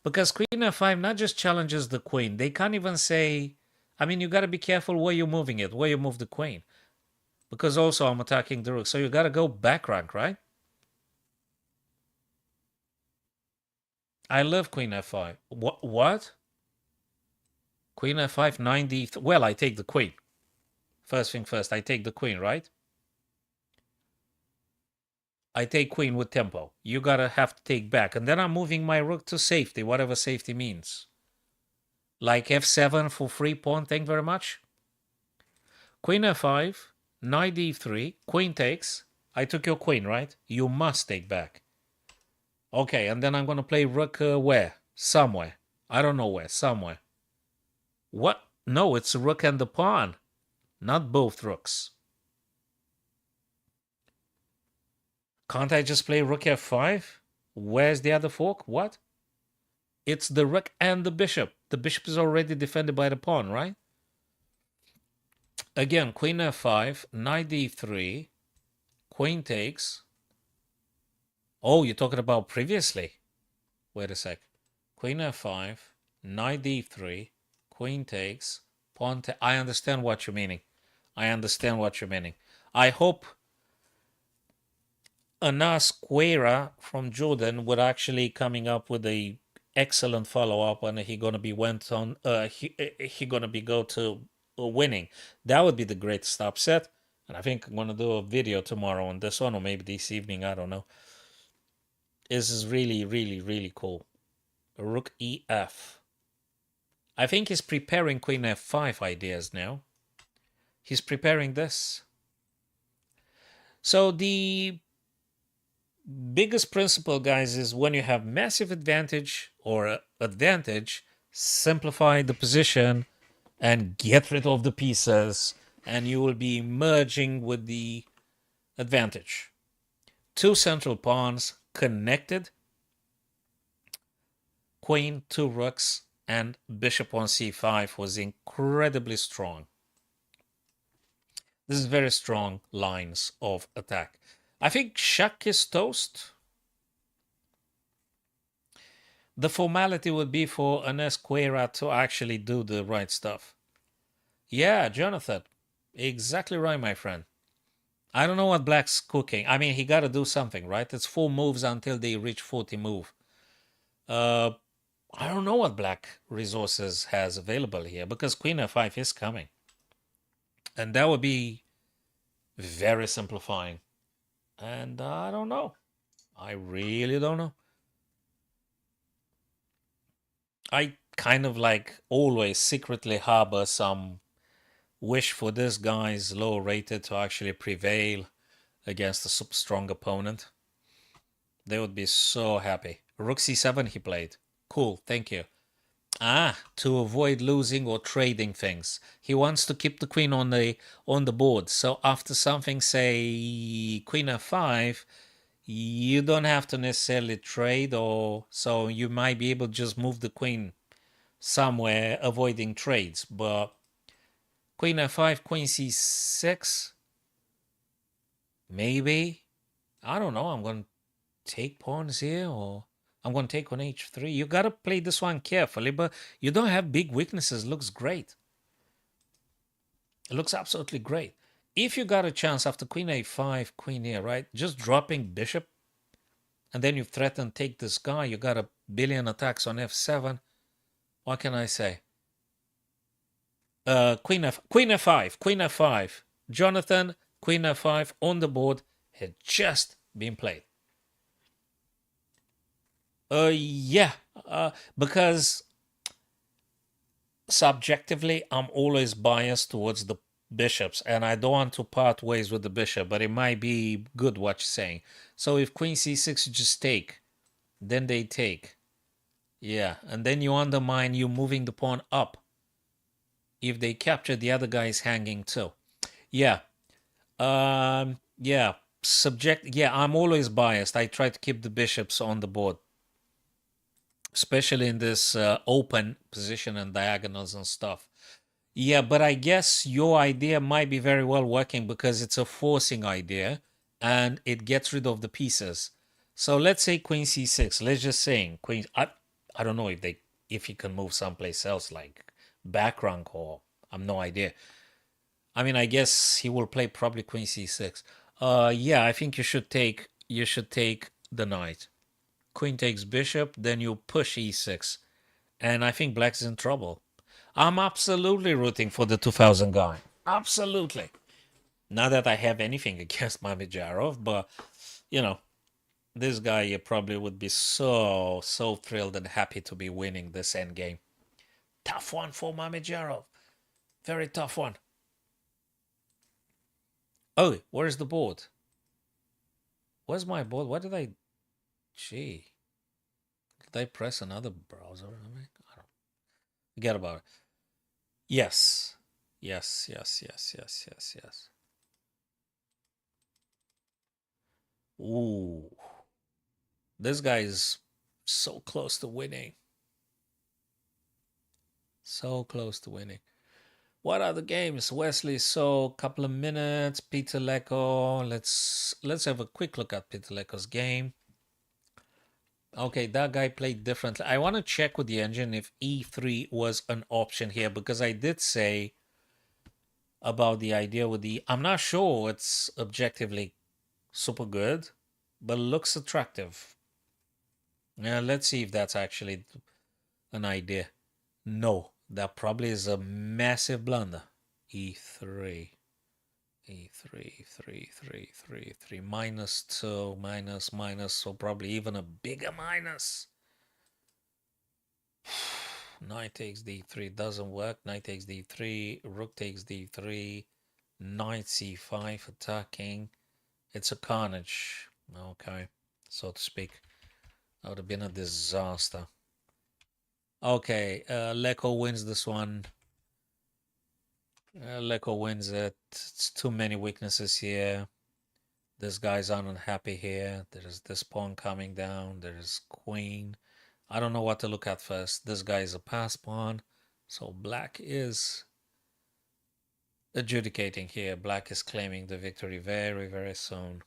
Because queen f5 not just challenges the queen. They can't even say... I mean, you got to be careful where you're moving it, where you move the queen. Because also I'm attacking the rook. So you got to go back rank, right? I love queen f5. What? Queen f5, 90... Well, I take the queen. First thing first, I take the queen, right? I take queen with tempo. You gotta have to take back. And then I'm moving my rook to safety, whatever safety means. Like f7 for free pawn, thank you very much. Queen f5, knight d3, queen takes. I took your queen, right? You must take back. Okay, and then I'm going to play rook where? Somewhere. I don't know where, somewhere. What? No, it's a rook and the pawn, not both rooks. Can't I just play rook f5? Where's the other fork? What? It's the rook and the bishop. The bishop is already defended by the pawn, right? Again, queen f5, knight d3, queen takes. Oh, you're talking about previously. Wait a sec. Queen f5, knight d3, queen takes, pawn takes. I understand what you're meaning. I understand what you're meaning. I hope Anas Quera from Jordan would actually coming up with a excellent follow-up and he gonna be went on he gonna be go to winning. That would be the greatest upset. And I think I'm gonna do a video tomorrow on this one, or maybe this evening, I don't know. This is really, really, really cool. Rook ef. I think he's preparing queen f5 ideas now. He's preparing this. So the biggest principle, guys, is when you have massive advantage or advantage, simplify the position and get rid of the pieces, and you will be merging with the advantage. Two central pawns connected, queen, two rooks, and bishop on c5 was incredibly strong. This is very strong lines of attack. I think Shak is toast. The formality would be for an Esquera to actually do the right stuff. Yeah, Jonathan. Exactly right, my friend. I don't know what Black's cooking. I mean, he got to do something, right? It's 4 moves until they reach 40 move. I don't know what Black resources has available here because Queen f5 is coming. And that would be very simplifying. And I don't know. I really don't know. I kind of like always secretly harbor some wish for this guy's low rated to actually prevail against a super strong opponent. They would be so happy. Rook c7 he played. Cool, thank you. To avoid losing or trading things. He wants to keep the queen on the board. So after something, say queen f5, you don't have to necessarily trade, or so you might be able to just move the queen somewhere, avoiding trades. But queen f5, queen c6, maybe. I don't know. I'm going to take pawns here, or I'm going to take on h3. You got to play this one carefully, but you don't have big weaknesses. Looks great. It looks absolutely great. If you got a chance after queen a5, queen here, right? Just dropping bishop, and then you threaten take this guy. You got a billion attacks on f7. What can I say? Queen f5. Jonathan, queen f5 on the board had just been played. Yeah, because subjectively, I'm always biased towards the bishops, and I don't want to part ways with the bishop, but it might be good what you're saying. So if queen c6, you just take, then they take. Yeah, and then you undermine you moving the pawn up. If they capture, the other guy is hanging too. Yeah. Yeah. Yeah, I'm always biased. I try to keep the bishops on the board, especially in this open position and diagonals and stuff. Yeah, but I guess your idea might be very well working because it's a forcing idea and it gets rid of the pieces. So let's say queen c6. Let's just say queen. I don't know if he can move someplace else like back rank, or I'm no idea. I mean, I guess he will play probably queen c6. Yeah, I think you should take the knight. Queen takes bishop, then you push e6. And I think black's in trouble. I'm absolutely rooting for the 2000 guy. Absolutely. Not that I have anything against Mamijarov, but, you know, this guy probably would be so thrilled and happy to be winning this endgame. Tough one for Mamedjarov. Very tough one. Oh, where's the board? Where's my board? What did I... Gee. Did I press another browser? I don't... Forget about it. Yes. Yes, yes, yes, yes, yes, yes. Ooh. This guy is so close to winning. So close to winning. What are the games? Wesley, so couple of minutes. Peter Lecco. Let's have a quick look at Peter Lecco's game. Okay, that guy played differently. I want to check with the engine if E3 was an option here, because I did say about the idea with the... I'm not sure it's objectively super good, but it looks attractive. Yeah, let's see if that's actually an idea. No, that probably is a massive blunder. E3. E3, 3, 3, 3, 3, -2, minus, so probably even a bigger minus. Knight takes d3, doesn't work. Knight takes d3, rook takes d3, knight c5 attacking. It's a carnage. Okay, so to speak. That would have been a disaster. Okay, Lecco wins this one. Lecco wins it. It's too many weaknesses here. This guy's unhappy here. There's this pawn coming down. There's queen. I don't know what to look at first. This guy is a pass pawn. So black is adjudicating here. Black is claiming the victory very, very soon.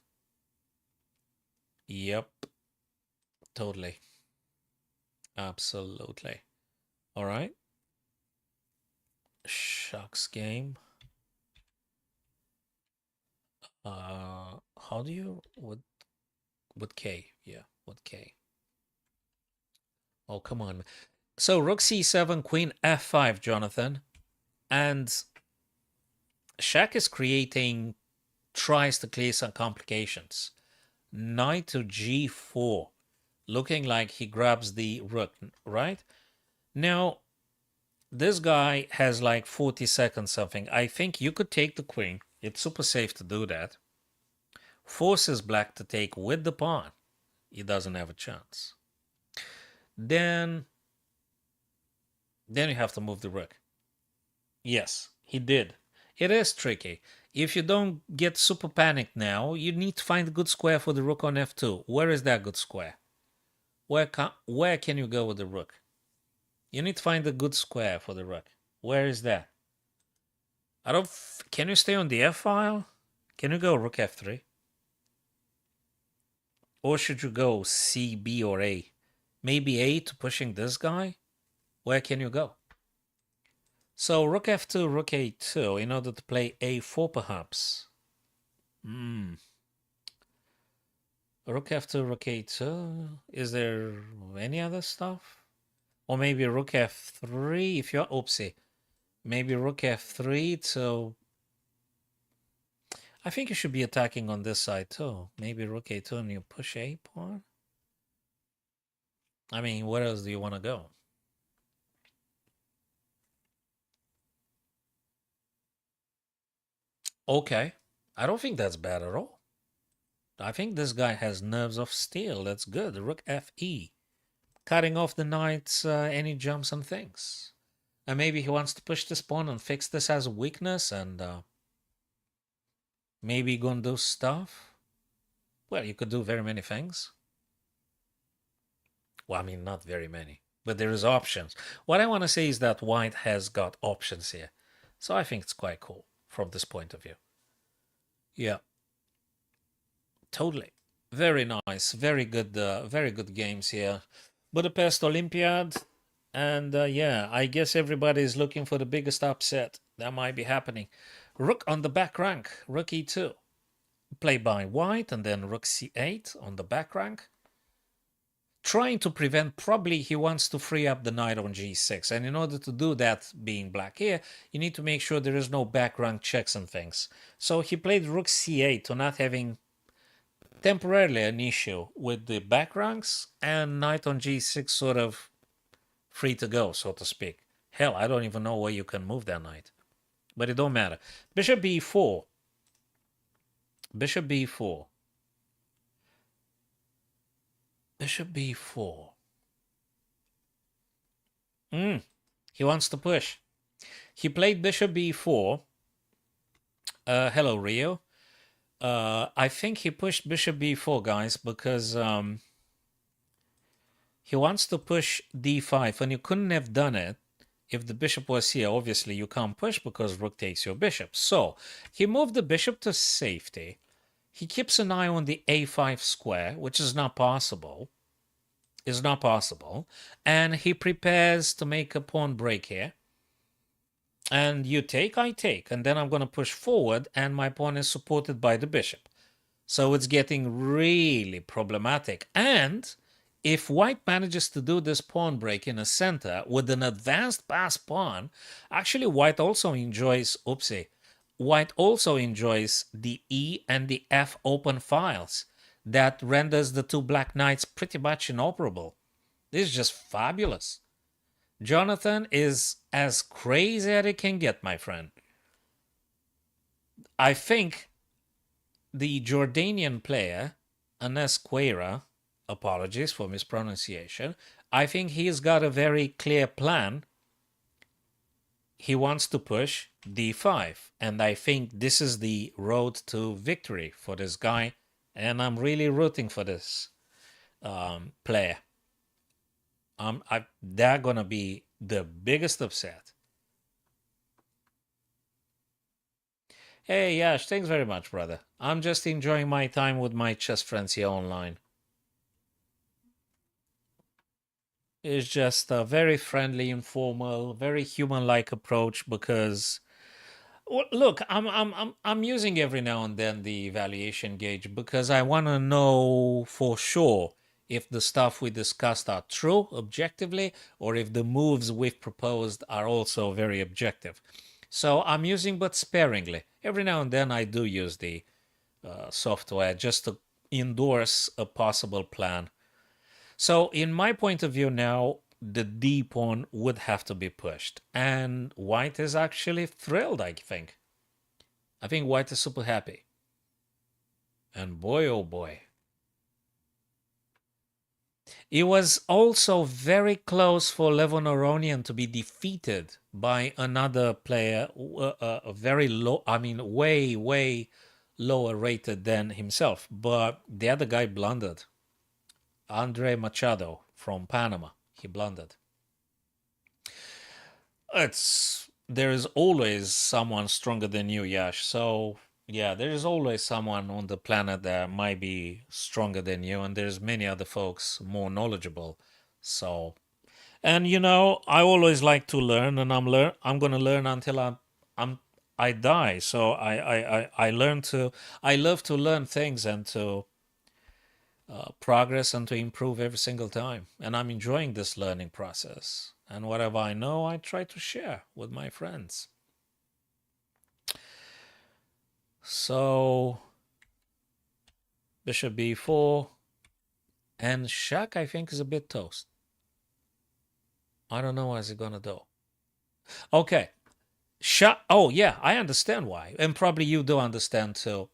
Yep. Totally. Absolutely. All right. Shucks game. How do you with K? Yeah, with K. Oh, come on. So rook c7, queen f5, Jonathan, and Shaq is tries to clear some complications. Knight to g4, looking like he grabs the rook, right? Now, this guy has like 40 seconds something. I think you could take the queen. It's super safe to do that. Forces black to take with the pawn. He doesn't have a chance. Then you have to move the rook. Yes, he did. It is tricky. If you don't get super panicked now, you need to find a good square for the rook on f2. Where is that good square? Where can you go with the rook? You need to find a good square for the rook. Where is that? Can you stay on the f file? Can you go rook f3? Or should you go C, B, or A? Maybe A to pushing this guy? Where can you go? So rook f2, rook a2 in order to play a4 perhaps. Rook f2, rook a2. Is there any other stuff? Or maybe rook f3 if you're... Oopsie. Maybe rook f3 to... I think you should be attacking on this side too. Maybe rook a2 and you push a pawn. I mean, where else do you want to go? Okay. I don't think that's bad at all. I think this guy has nerves of steel. That's good. Rook fe. Cutting off the knight's any jumps and things. And maybe he wants to push this pawn and fix this as a weakness and maybe gonna do stuff. Well, you could do very many things. Well, I mean, not very many, but there is options. What I want to say is that white has got options here. So I think it's quite cool from this point of view. Yeah. Totally. Very nice. Very good games here. Budapest Olympiad. And yeah, I guess everybody is looking for the biggest upset that might be happening. Rook on the back rank, rook e2. Play by white and then rook c8 on the back rank. Trying to prevent, probably he wants to free up the knight on g6. And in order to do that, being black here, you need to make sure there is no back rank checks and things. So he played rook c8 to not having temporarily an issue with the back ranks, and knight on g6 sort of free to go, so to speak. Hell, I don't even know where you can move that knight. But it don't matter. Bishop b4. Bishop b4. Bishop b4. He wants to push. He played bishop b4. Hello, Rio. I think he pushed bishop b4, guys, because he wants to push d5, and you couldn't have done it if the bishop was here. Obviously, you can't push because rook takes your bishop. So he moved the bishop to safety. He keeps an eye on the a5 square, which is not possible. Is not possible. And he prepares to make a pawn break here. And you take, I take. And then I'm going to push forward, and my pawn is supported by the bishop. So it's getting really problematic. And if white manages to do this pawn break in the center with an advanced pass pawn, actually white also enjoys, white also enjoys the E and the F open files that renders the two black knights pretty much inoperable. This is just fabulous. Jonathan is as crazy as it can get, my friend. I think the Jordanian player, Anes Queira, apologies for mispronunciation, I think he's got a very clear plan. He wants to push d5, and I think this is the road to victory for this guy, and I'm really rooting for this player. They're going to be the biggest upset. Hey, Yash, thanks very much, brother. I'm just enjoying my time with my chess friends here online. It's just a very friendly, informal, very human-like approach because, well, look, I'm using every now and then the evaluation gauge because I want to know for sure if the stuff we discussed are true objectively or if the moves we've proposed are also very objective. So I'm using but sparingly. Every now and then I do use the software just to endorse a possible plan. So in my point of view now, the D pawn would have to be pushed. And white is actually thrilled, I think. I think white is super happy. And boy, oh boy. It was also very close for Levon Aronian to be defeated by another player, very low, I mean, way lower rated than himself. But the other guy blundered. Andre Machado from Panama. He blundered. There is always someone stronger than you, Yash. So yeah, there is always someone on the planet that might be stronger than you, and there's many other folks more knowledgeable. So, and you know, I always like to learn, and I'm gonna learn until I die. So I love to learn things and to progress and to improve every single time. And I'm enjoying this learning process. And whatever I know, I try to share with my friends. So, bishop b4. And Shaq, I think, is a bit toast. I don't know what he's going to do. Okay. Shaq. Oh, yeah, I understand why. And probably you do understand too.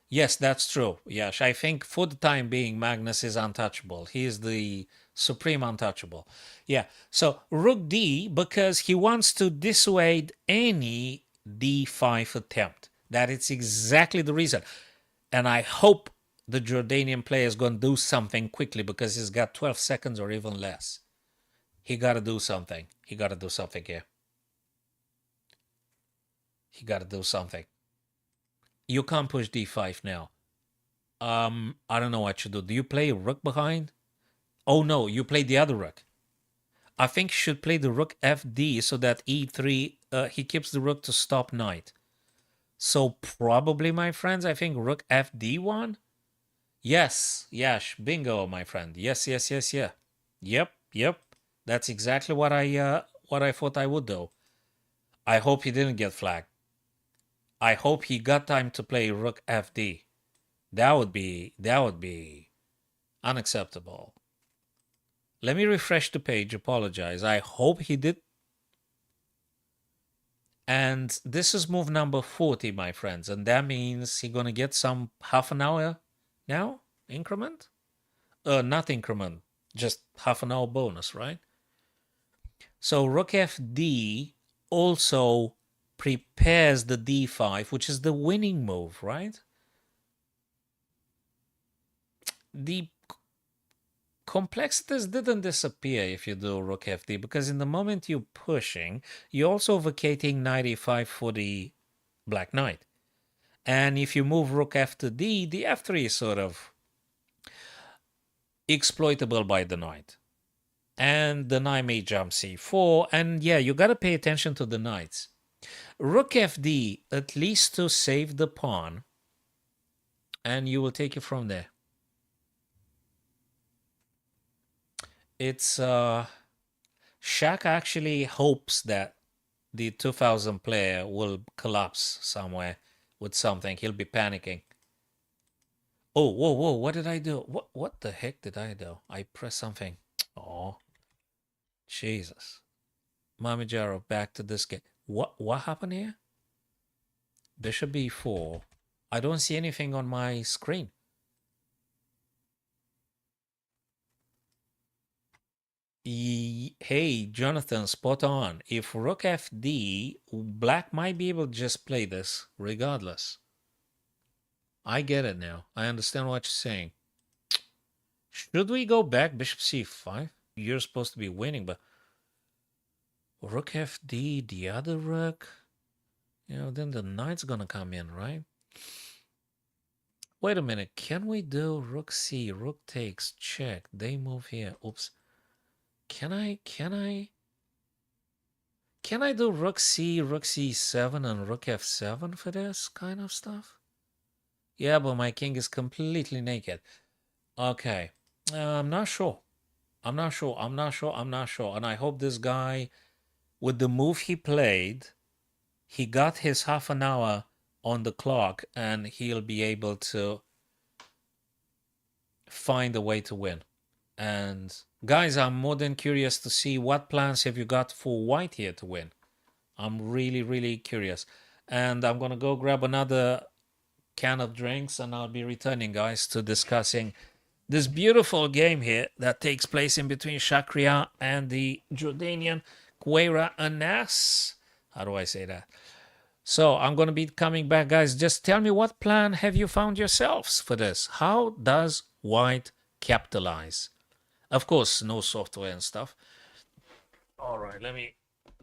Yes, that's true. Yes, I think for the time being, Magnus is untouchable. He is the supreme untouchable. Yeah, so rook d, because he wants to dissuade any d5 attempt. That is exactly the reason. And I hope the Jordanian player is going to do something quickly because he's got 12 seconds or even less. He got to do something. He got to do something here. He got to do something. You can't push d5 now. I don't know what you do. Do you play rook behind? Oh no, you play the other rook. I think you should play the rook fd so that e3, he keeps the rook to stop knight. So probably, my friends, I think rook fd1? Yes, bingo, my friend. Yes. Yep. That's exactly what I thought I would do. I hope he didn't get flagged. I hope he got time to play rook fd. That would be unacceptable. Let me refresh the page. Apologize. I hope he did. And this is move number 40, my friends. And that means he's going to get some half an hour now increment? Not increment, just half an hour bonus, right? So rook fd also prepares the d5, which is the winning move, right? The complexities didn't disappear if you do rook fd, because in the moment you're pushing, you're also vacating knight e5 for the black knight. And if you move rook f to d, the f3 is sort of exploitable by the knight. And the knight may jump c4. And yeah, you got to pay attention to the knights. Rook fd, at least to save the pawn. And you will take it from there. It's Shaq actually hopes that the 2000 player will collapse somewhere with something. He'll be panicking. Oh, whoa, whoa, what did I do? What the heck did I do? I pressed something. Oh, Jesus. Mami Jaro, back to this game. What happened here? Bishop b4. I don't see anything on my screen. Hey, Jonathan, spot on. If rook fd, black might be able to just play this regardless. I get it now. I understand what you're saying. Should we go back bishop c5? You're supposed to be winning, but rook fd, the other rook, then the knight's gonna come in, right? Wait a minute. Can we do rook c, rook takes, check? They move here. Oops. Can I do rook c7, and rook f7 for this kind of stuff? Yeah, but my king is completely naked. Okay. I'm not sure. I'm not sure. And I hope this guy, with the move he played, he got his half an hour on the clock and he'll be able to find a way to win. And guys, I'm more than curious to see what plans have you got for white here to win. I'm really, really curious. And I'm going to go grab another can of drinks and I'll be returning, guys, to discussing this beautiful game here that takes place in between Shakria and the Jordanian Queira Anas. How do I say that? So I'm going to be coming back, guys. Just tell me, what plan have you found yourselves for this? How does white capitalize? Of course, no software and stuff. All right, let me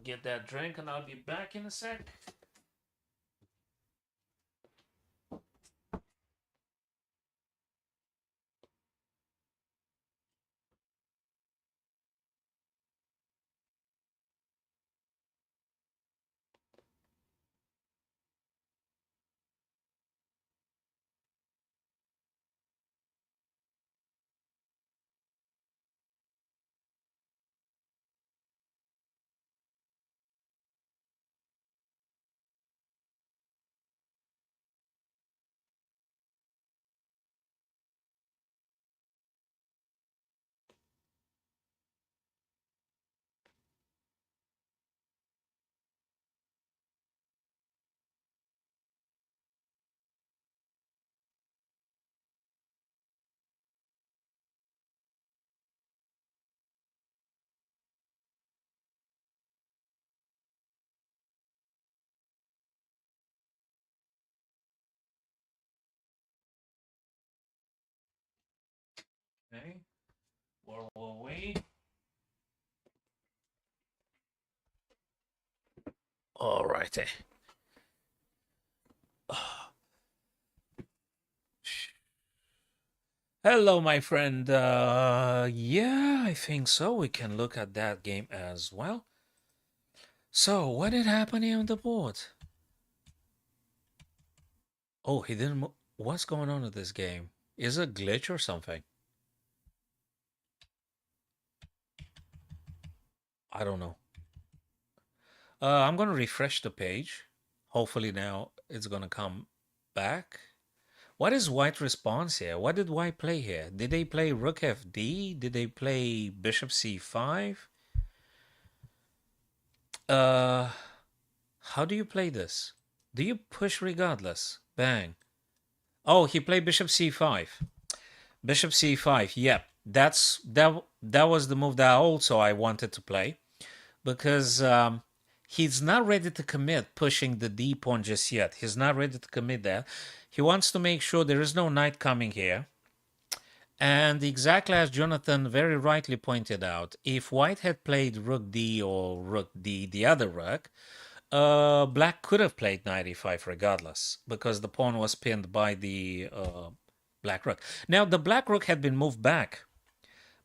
get that drink and I'll be back in a sec. Okay, where were we? All righty. Hello, my friend. Yeah, I think so. We can look at that game as well. So, what did happen here on the board? Oh, he didn't. What's going on with this game? Is it a glitch or something? I don't know. I'm gonna refresh the page. Hopefully now it's gonna come back. What is white response here? What did white play here? Did they play rook fd? Did they play bishop c5? How do you play this? Do you push regardless? Bang. Oh, he played bishop c5. Bishop c5. Yep. That was the move that also I wanted to play because he's not ready to commit pushing the d pawn just yet. He's not ready to commit that. He wants to make sure there is no knight coming here. And exactly as Jonathan very rightly pointed out, if white had played rook d or rook d, the other rook, black could have played knight e5 regardless, because the pawn was pinned by the black rook. Now, the black rook had been moved back,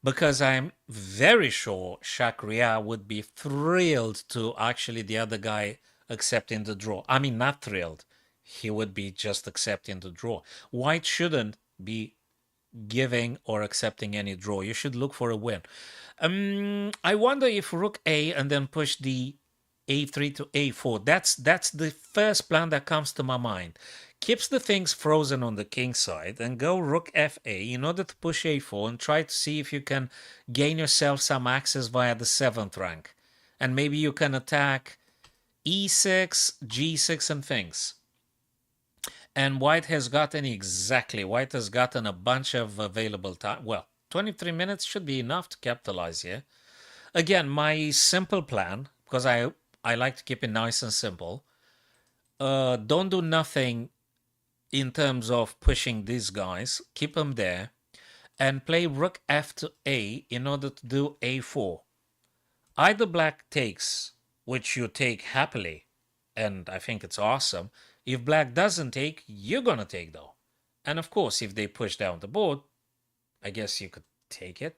because I'm very sure Shakriya would be thrilled to actually the other guy accepting the draw. I mean, not thrilled. He would be just accepting the draw. White shouldn't be giving or accepting any draw. You should look for a win. I wonder if rook a and then push the a3 to a4. That's the first plan that comes to my mind. Keeps the things frozen on the king side and go rook fa in order to push a4 and try to see if you can gain yourself some access via the 7th rank. And maybe you can attack e6, g6 and things. And white has gotten a bunch of available time. Well, 23 minutes should be enough to capitalize here. Again, my simple plan, because I like to keep it nice and simple, don't do nothing in terms of pushing these guys. Keep them there and play rook f to a in order to do a4. Either black takes, which you take happily, and I think it's awesome. If black doesn't take, you're going to take though. And of course, if they push down the board, I guess you could take it.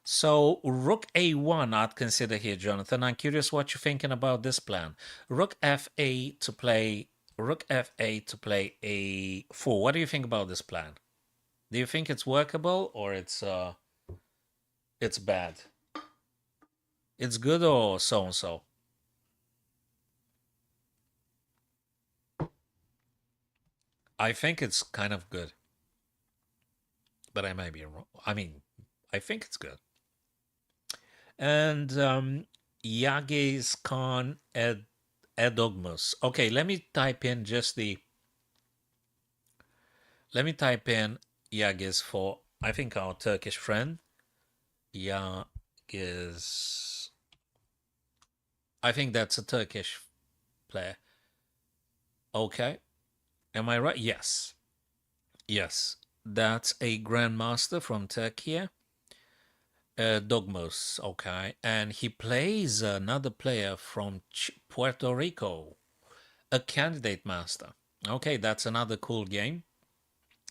So rook a1 I'd consider here, Jonathan. I'm curious what you're thinking about this plan. Rook fa to play a4. What do you think about this plan? Do you think it's workable or it's bad? It's good or so-and-so? I think it's kind of good. But I might be wrong. I mean, I think it's good. And Yages Khan Edogmus. Okay, let me type in Yages for, I think, our Turkish friend. Yages. I think that's a Turkish player. Okay. Am I right? Yes. Yes. That's a grandmaster from Turkey. Dogmos, okay. And he plays another player from Puerto Rico, a candidate master. Okay, that's another cool game.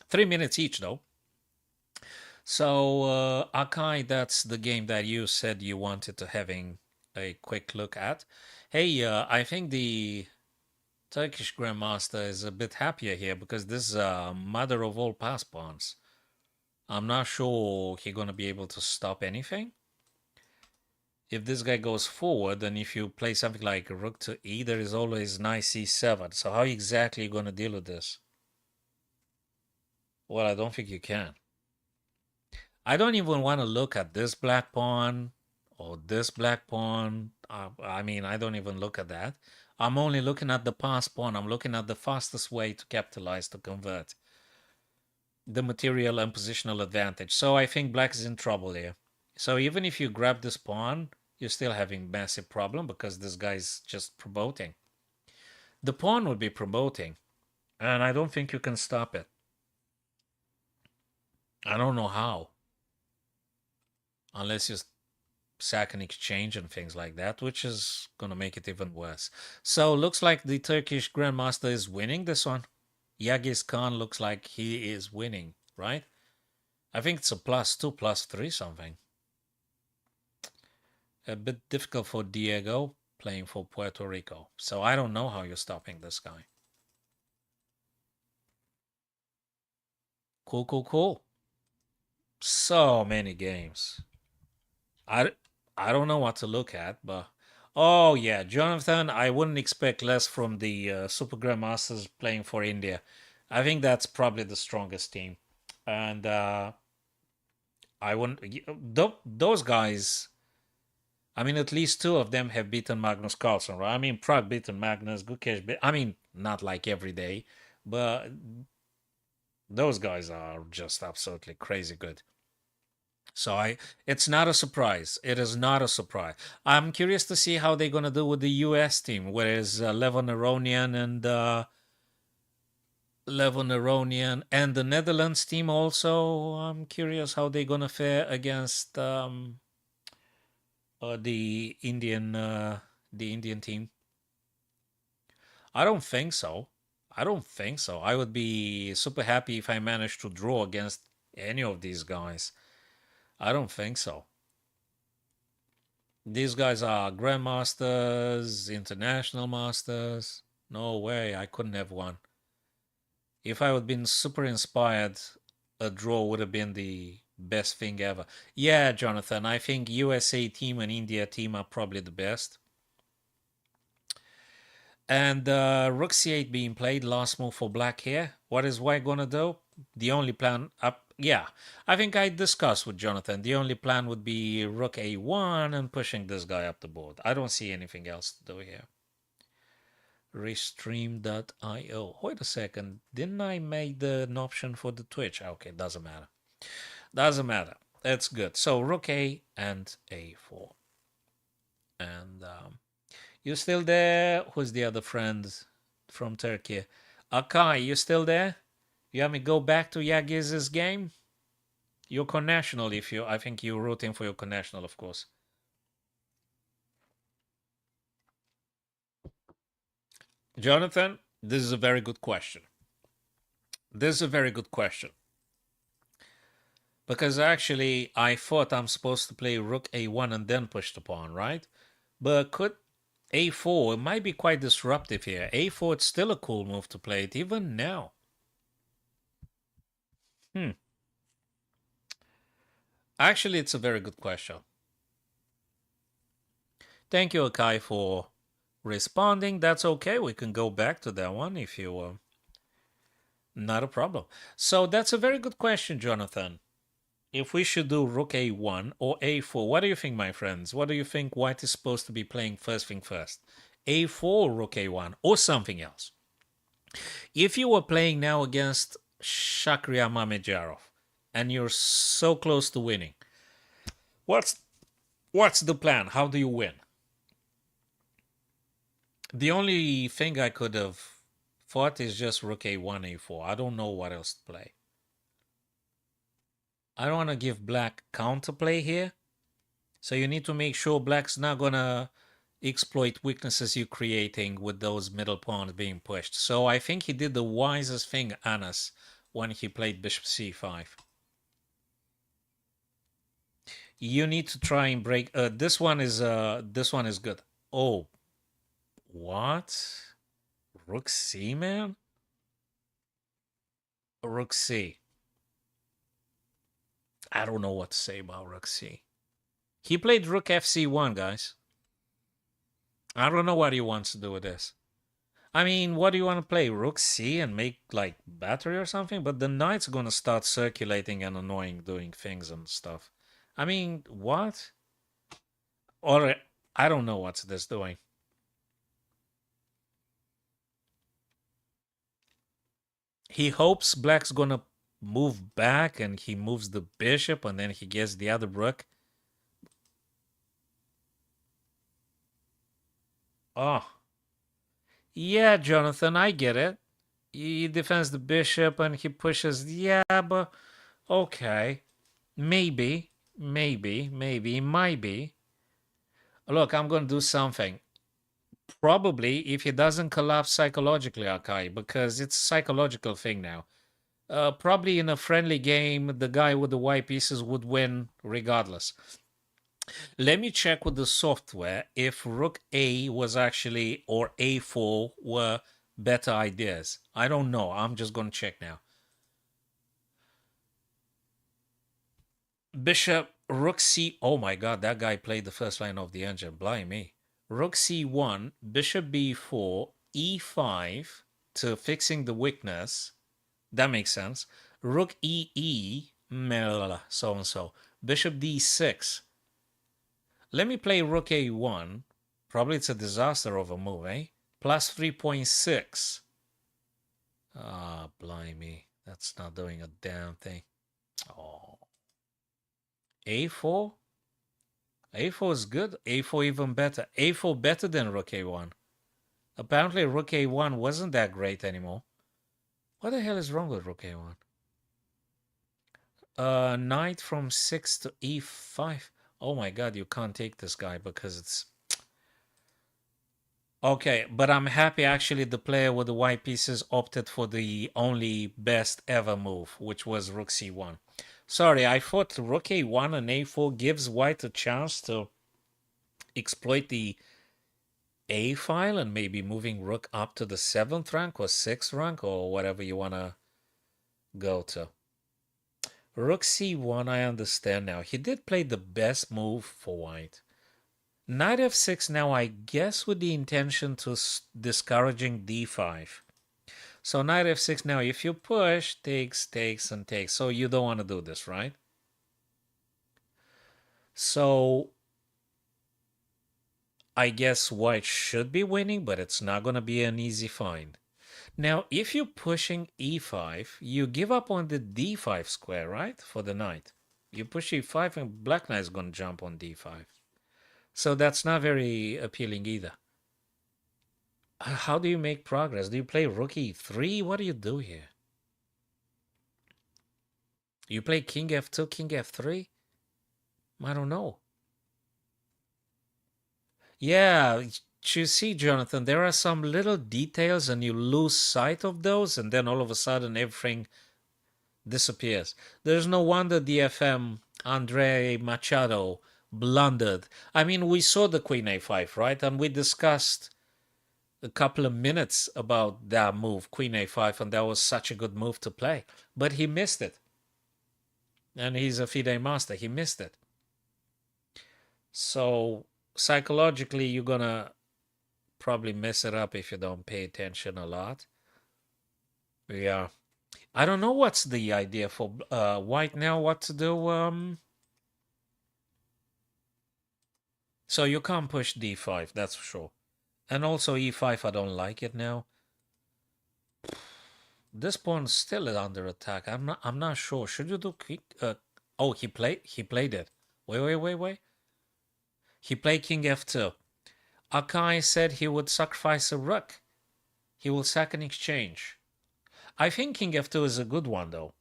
3 minutes each, though. So, Akai, that's the game that you said you wanted to having a quick look at. Hey, I think the Turkish grandmaster is a bit happier here because this is mother of all pass pawns. I'm not sure he's going to be able to stop anything. If this guy goes forward, then if you play something like rook to e, there is always knight c7. So how exactly are you going to deal with this? Well, I don't think you can. I don't even want to look at this black pawn or this black pawn. I mean, I don't even look at that. I'm only looking at the pass pawn. I'm looking at the fastest way to capitalize, to convert the material and positional advantage. So I think black is in trouble here. So even if you grab this pawn, you're still having massive problem because this guy's just promoting. The pawn would be promoting, and I don't think you can stop it. I don't know how. Unless you sack and exchange and things like that, which is going to make it even worse. So looks like the Turkish grandmaster is winning this one. Yagiz Khan looks like he is winning, right? I think it's a +2, +3 something. A bit difficult for Diego playing for Puerto Rico. So I don't know how you're stopping this guy. Cool, cool, cool. So many games. I don't know what to look at, but oh yeah, Jonathan, I wouldn't expect less from the Super Grandmasters playing for India. I think that's probably the strongest team, and I wouldn't. Those guys I mean, at least two of them have beaten Magnus Carlsen, right? I mean, Prague beaten Magnus, Gukesh, I mean, not like every day, but those guys are just absolutely crazy good. So it's not a surprise. It is not a surprise. I'm curious to see how they're gonna do with the U.S. team, whereas Levon Aronian and the Netherlands team also. I'm curious how they're gonna fare against the Indian team. I don't think so. I don't think so. I would be super happy if I managed to draw against any of these guys. I don't think so. These guys are grandmasters, international masters. No way, I couldn't have won. If I would have been super inspired, a draw would have been the best thing ever. Yeah, Jonathan, I think USA team and India team are probably the best. And Rook C8 being played, last move for black here. What is white gonna do? The only plan up, yeah, I think I discussed with Jonathan. The only plan would be Rook A1 and pushing this guy up the board. I don't see anything else to do here. Restream.io. Wait a second. Didn't I make an option for the Twitch? Okay, doesn't matter. Doesn't matter. That's good. So Rook A and A4. And you still there? Who's the other friend from Turkey? Akai, you still there? You want me to go back to Yagiz's game? Your co-national, if you, I think you're rooting for your co-national, of course. Jonathan, this is a very good question. This is a very good question. Because actually, I thought I'm supposed to play Rook A1 and then push the pawn, right? But could A4, it might be quite disruptive here. A4, it's still a cool move to play it, even now. Actually, it's a very good question. Thank you, Akai, for responding. That's okay. We can go back to that one if you not a problem. So that's a very good question, Jonathan. If we should do Rook A1 or A4, what do you think, my friends? What do you think White is supposed to be playing first thing first? A4 or Rook A1 or something else? If you were playing now against Shakriar Mamedyarov and you're so close to winning, what's the plan? How do you win? The only thing I could have thought is just Rook A1, A4. I don't know what else to play. I don't want to give black counterplay here. So you need to make sure black's not going to exploit weaknesses you're creating with those middle pawns being pushed. So I think he did the wisest thing, Anas, when he played bishop c5. You need to try and break. This one is good. Oh, what? Rook C, man? Rook C. I don't know what to say about Rook C. He played Rook FC1, guys. I don't know what he wants to do with this. I mean, what do you want to play? Rook C and make, like, battery or something? But the knight's going to start circulating and annoying, doing things and stuff. I mean, what? Or, I don't know what's this doing. He hopes black's going to move back and he moves the bishop and then he gets the other rook. Oh. Yeah, Jonathan, I get it. He defends the bishop and he pushes. Yeah, but okay. Maybe, might be. Look, I'm going to do something. Probably if he doesn't collapse psychologically, Akai, because it's a psychological thing now. Probably in a friendly game, the guy with the white pieces would win regardless. Let me check with the software if Rook A was actually, or A4 were better ideas. I don't know. I'm just going to check now. Bishop, Rook C. Oh my god, that guy played the first line of the engine. Blimey. Rook C1, Bishop B4, E5 to fixing the weakness. That makes sense. Rook EE, so and so. Bishop D6. Let me play rook a1. Probably it's a disaster of a move, eh? Plus 3.6. Ah, blimey. That's not doing a damn thing. Oh. A4? A4 is good. A4 even better. A4 better than rook a1. Apparently rook a1 wasn't that great anymore. What the hell is wrong with rook a1? Knight from 6 to e5. Oh my god, you can't take this guy because it's... Okay, but I'm happy actually the player with the white pieces opted for the only best ever move, which was rook c1. Sorry, I thought rook a1 and a4 gives white a chance to exploit the a file and maybe moving rook up to the 7th rank or 6th rank or whatever you want to go to. Rook c1, I understand now. He did play the best move for white. Knight f6 now, I guess with the intention to discouraging d5. So knight f6 now, if you push, takes, and takes. So you don't want to do this, right? So I guess white should be winning, but it's not going to be an easy find. Now, if you're pushing e5, you give up on the d5 square, right? For the knight. You push e5 and black knight is going to jump on d5. So that's not very appealing either. How do you make progress? Do you play rook e3? What do you do here? You play king f2, king f3? I don't know. Yeah, you see, Jonathan, there are some little details and you lose sight of those, and then all of a sudden everything disappears. There's no wonder DFM Andre Machado blundered. I mean, we saw the queen a5, right? And we discussed a couple of minutes about that move, queen a5, and that was such a good move to play. But he missed it. And he's a FIDE master. He missed it. So psychologically, you're going to probably mess it up if you don't pay attention a lot. Yeah. I don't know what's the idea for white now, what to do. So you can't push d5, that's for sure. And also e5, I don't like it now. This pawn's still under attack. I'm not sure. Should you do quick? Oh, he played it. Wait. He played king f2. Akai said he would sacrifice a rook. He will sack in exchange. I think king f2 is a good one, though.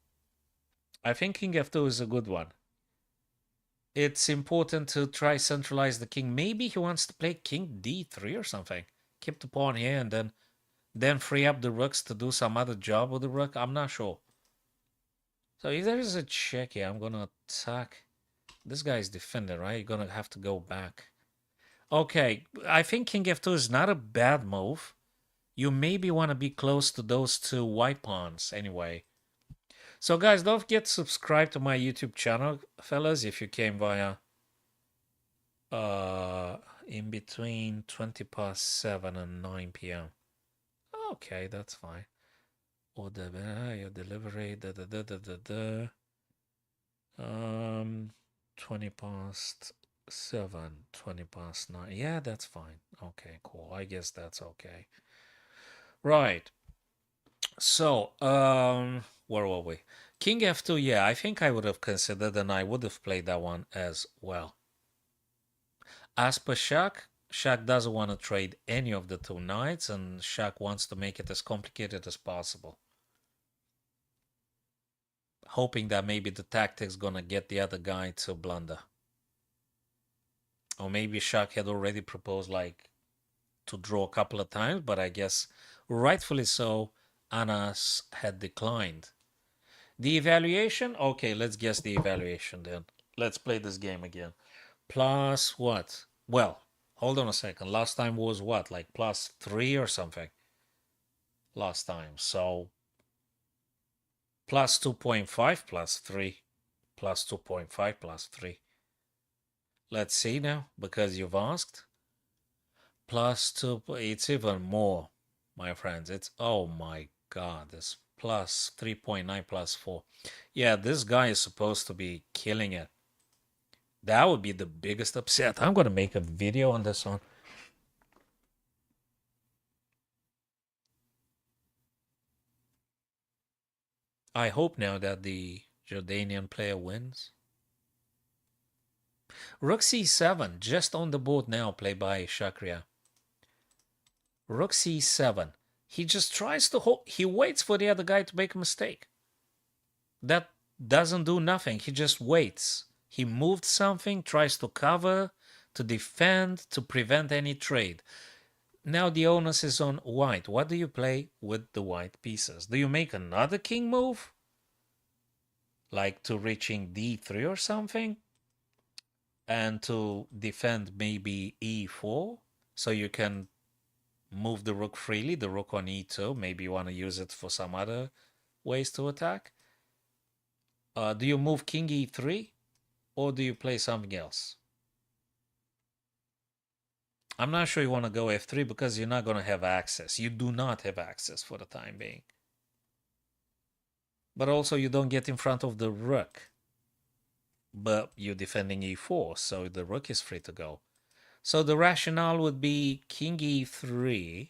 I think king f2 is a good one. It's important to try centralize the king. Maybe he wants to play king d3 or something. Keep the pawn here and then free up the rooks to do some other job with the rook. I'm not sure. So if there is a check here, I'm going to attack. This guy is defending, right? You're going to have to go back. Okay, I think king f2 is not a bad move. You maybe want to be close to those two white pawns anyway. So guys, don't forget to subscribe to my YouTube channel, fellas, if you came via in between 20 past 7 and 9 p.m. Okay, that's fine. Order your delivery, 20 past 7, 20 past 9. Yeah, that's fine. Okay, cool. I guess that's okay. Right. So, where were we? King f2, yeah, I think I would have considered and I would have played that one as well. As per Shaq doesn't want to trade any of the two knights and Shaq wants to make it as complicated as possible. Hoping that maybe the tactic's gonna get the other guy to blunder. Or maybe Shaq had already proposed like to draw a couple of times, but I guess rightfully so, Anas had declined. The evaluation? Okay, let's guess the evaluation then. Let's play this game again. Plus what? Well, hold on a second. Last time was what? Like plus 3 or something? Last time. So plus 2.5 plus 3. Plus 2.5 plus 3. Let's see now, because you've asked. Plus 2, it's even more, my friends. It's, oh my god, this plus 3.9 plus 4. Yeah, this guy is supposed to be killing it. That would be the biggest upset. I'm gonna make a video on this one. I hope now that the Jordanian player wins. Rook c7, just on the board now, played by Shakria. Rook c7. He just tries to hold. He waits for the other guy to make a mistake. That doesn't do nothing. He just waits. He moved something, tries to cover, to defend, to prevent any trade. Now the onus is on white. What do you play with the white pieces? Do you make another king move? Like to reaching d3 or something? And to defend maybe e4? So you can move the rook freely, the rook on e2. Maybe you want to use it for some other ways to attack. Do you move king e3? Or do you play something else? I'm not sure you want to go f3 because you're not going to have access. You do not have access for the time being. But also you don't get in front of the rook. But you're defending e4, so the rook is free to go. So the rationale would be king e3.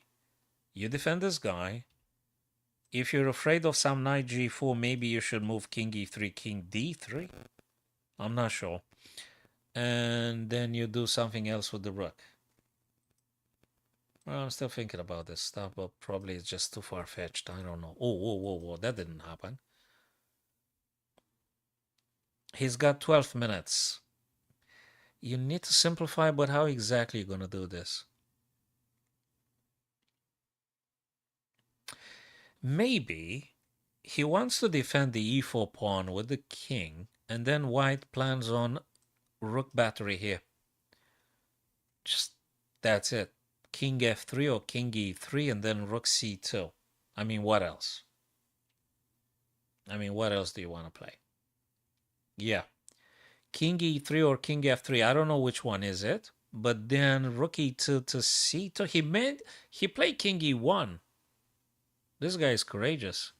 You defend this guy. If you're afraid of some knight g4, maybe you should move king e3, king d3. I'm not sure. And then you do something else with the rook. Well, I'm still thinking about this stuff, but probably it's just too far-fetched. I don't know. Oh, whoa, whoa, whoa. That didn't happen. He's got 12 minutes. You need to simplify, but how exactly are you going to do this? Maybe he wants to defend the e4 pawn with the king, and then white plans on rook battery here. Just that's it. King f3 or king e3, and then rook c2. I mean, what else? I mean, what else do you want to play? Yeah. King e3 or king f3. I don't know which one is it. But then rook e2 to c2. He played king e1. This guy is courageous.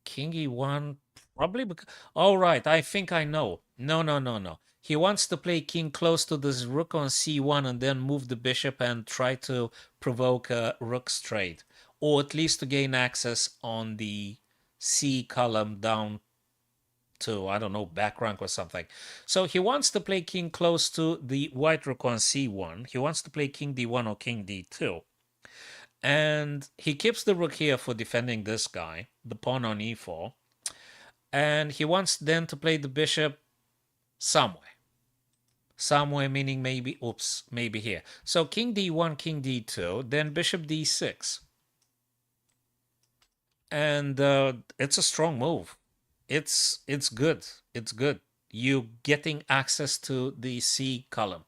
King e1, probably because... All right, I think I know. No. He wants to play king close to this rook on c1 and then move the bishop and try to provoke a rook straight. Or at least to gain access on the c column down to, I don't know, back rank or something. So he wants to play king close to the white rook on c1. He wants to play king d1 or king d2. And he keeps the rook here for defending this guy, the pawn on e4. And he wants then to play the bishop somewhere. Somewhere meaning maybe, maybe here. So king d1, king d2, then bishop d6. And it's a strong move. It's good. It's good. You getting access to the C column.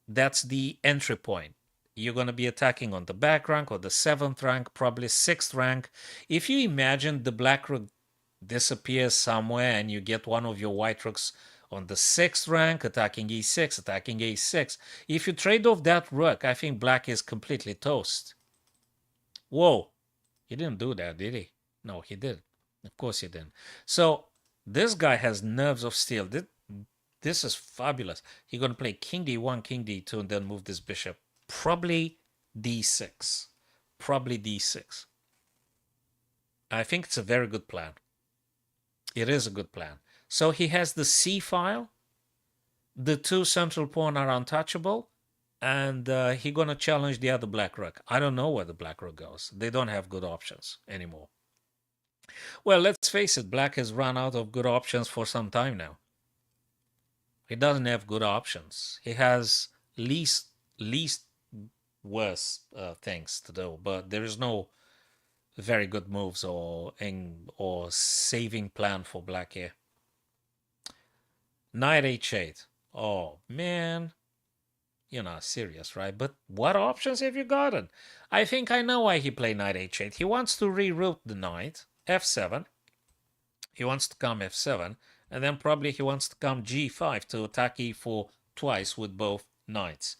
That's the entry point. You're going to be attacking on the back rank or the 7th rank, probably 6th rank. If you imagine the black rook disappears somewhere and you get one of your white rooks on the 6th rank, attacking e6, attacking a6. If you trade off that rook, I think black is completely toast. Whoa, he didn't do that, did he? No, he did. Of course he didn't. So this guy has nerves of steel. This is fabulous. He's going to play king d1, king d2, and then move this bishop. Probably d6. Probably d6. I think it's a very good plan. It is a good plan. So he has the c file. The two central pawns are untouchable. And he's going to challenge the other black rook. I don't know where the black rook goes. They don't have good options anymore. Well, let's face it. Black has run out of good options for some time now. He doesn't have good options. He has least worse things to do, but there is no very good moves or saving plan for black here. Knight h8. Oh man, you're not serious, right? But what options have you gotten? I think I know why he played knight h8. He wants to reroute the knight, f7. He wants to come f7, and then probably he wants to come g5 to attack e4 twice with both knights.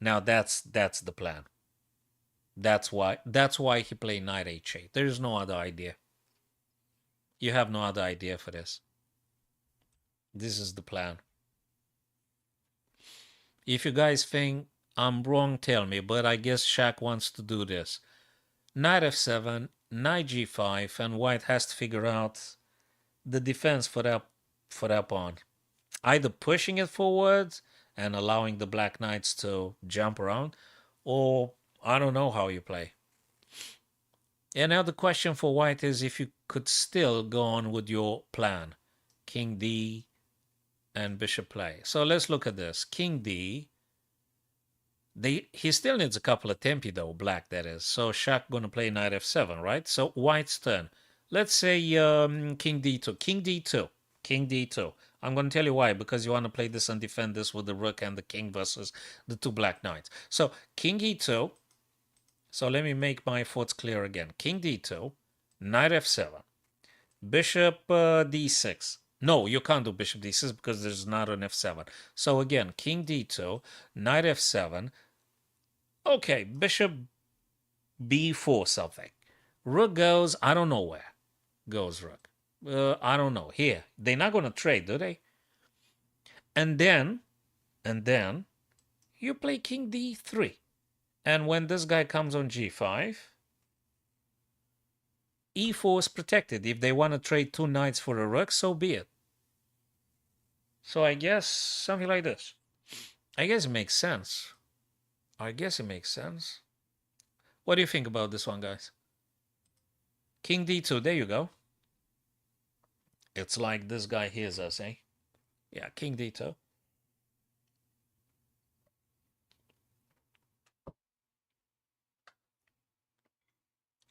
Now that's the plan. That's why he played knight h8. There is no other idea. You have no other idea for this. This is the plan. If you guys think I'm wrong, tell me, but I guess Shaq wants to do this. Knight f7, knight g5, and white has to figure out the defense for that pawn. Either pushing it forward and allowing the black knights to jump around, or I don't know how you play. And now the question for white is if you could still go on with your plan. King D and bishop play. So let's look at this. King D. He still needs a couple of tempi though, black that is. So Shaq gonna play knight f7, right? So white's turn. Let's say king d2, king d2, king d2. I'm gonna tell you why, because you want to play this and defend this with the rook and the king versus the two black knights. So king e2. So let me make my thoughts clear again. King d2, knight f7, bishop d6. No, you can't do bishop d6 because there's not an f7. So again, king d2, knight f7. Okay, bishop b4 something. Rook goes, I don't know where. Goes rook. I don't know. Here. They're not going to trade, do they? And then you play king d3. And when this guy comes on g5, e4 is protected. If they want to trade two knights for a rook, so be it. So I guess something like this. I guess it makes sense. I guess it makes sense. What do you think about this one, guys? King d2, there you go. It's like this guy hears us, eh? Yeah, king d2.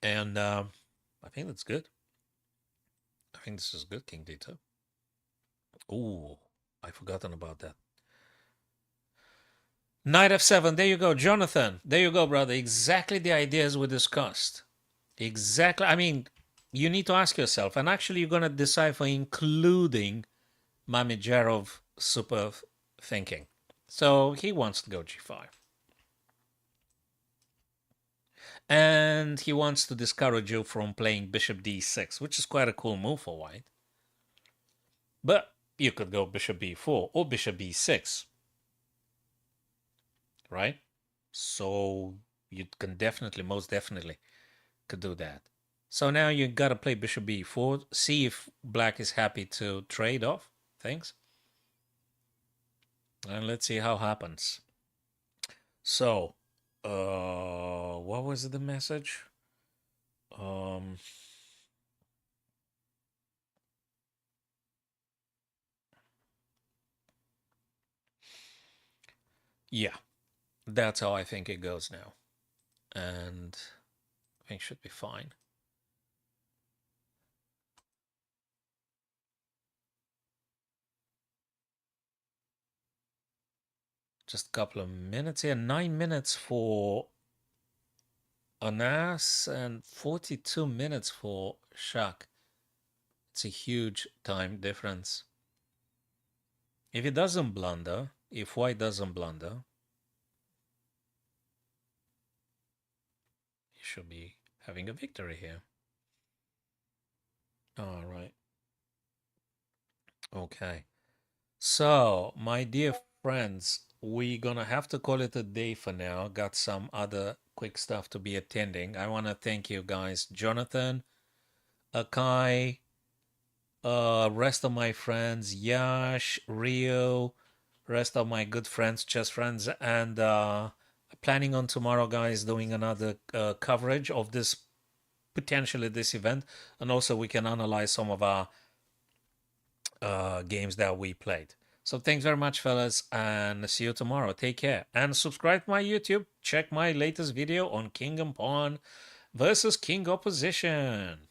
And I think that's good. I think this is good, king d2. Ooh, I've forgotten about that. Knight f7, there you go, Jonathan. There you go, brother. Exactly the ideas we discussed. Exactly. I mean, you need to ask yourself, and actually you're going to decide for including Mamijarov super thinking. So he wants to go g5. And he wants to discourage you from playing bishop d6, which is quite a cool move for white. But you could go bishop b4 or bishop b6. Right? So you can definitely, most definitely, could do that. So now you got to play bishop b4, see if black is happy to trade off things. And let's see how happens. So, what was the message? Yeah, that's how I think it goes now. And I think it should be fine. Just a couple of minutes here. 9 minutes for Anas and 42 minutes for Shaq. It's a huge time difference. If he doesn't blunder, if white doesn't blunder, he should be having a victory here. All right. Okay. So, my dear friends, we're gonna have to call it a day for now. Got some other quick stuff to be attending. I want to thank you guys, Jonathan, Akai, rest of my friends, Yash, Rio, rest of my good friends, chess friends, and planning on tomorrow, guys, doing another coverage of this potentially this event, and also we can analyze some of our games that we played. So thanks very much, fellas, and see you tomorrow. Take care. And subscribe to my YouTube. Check my latest video on King and Pawn versus King Opposition.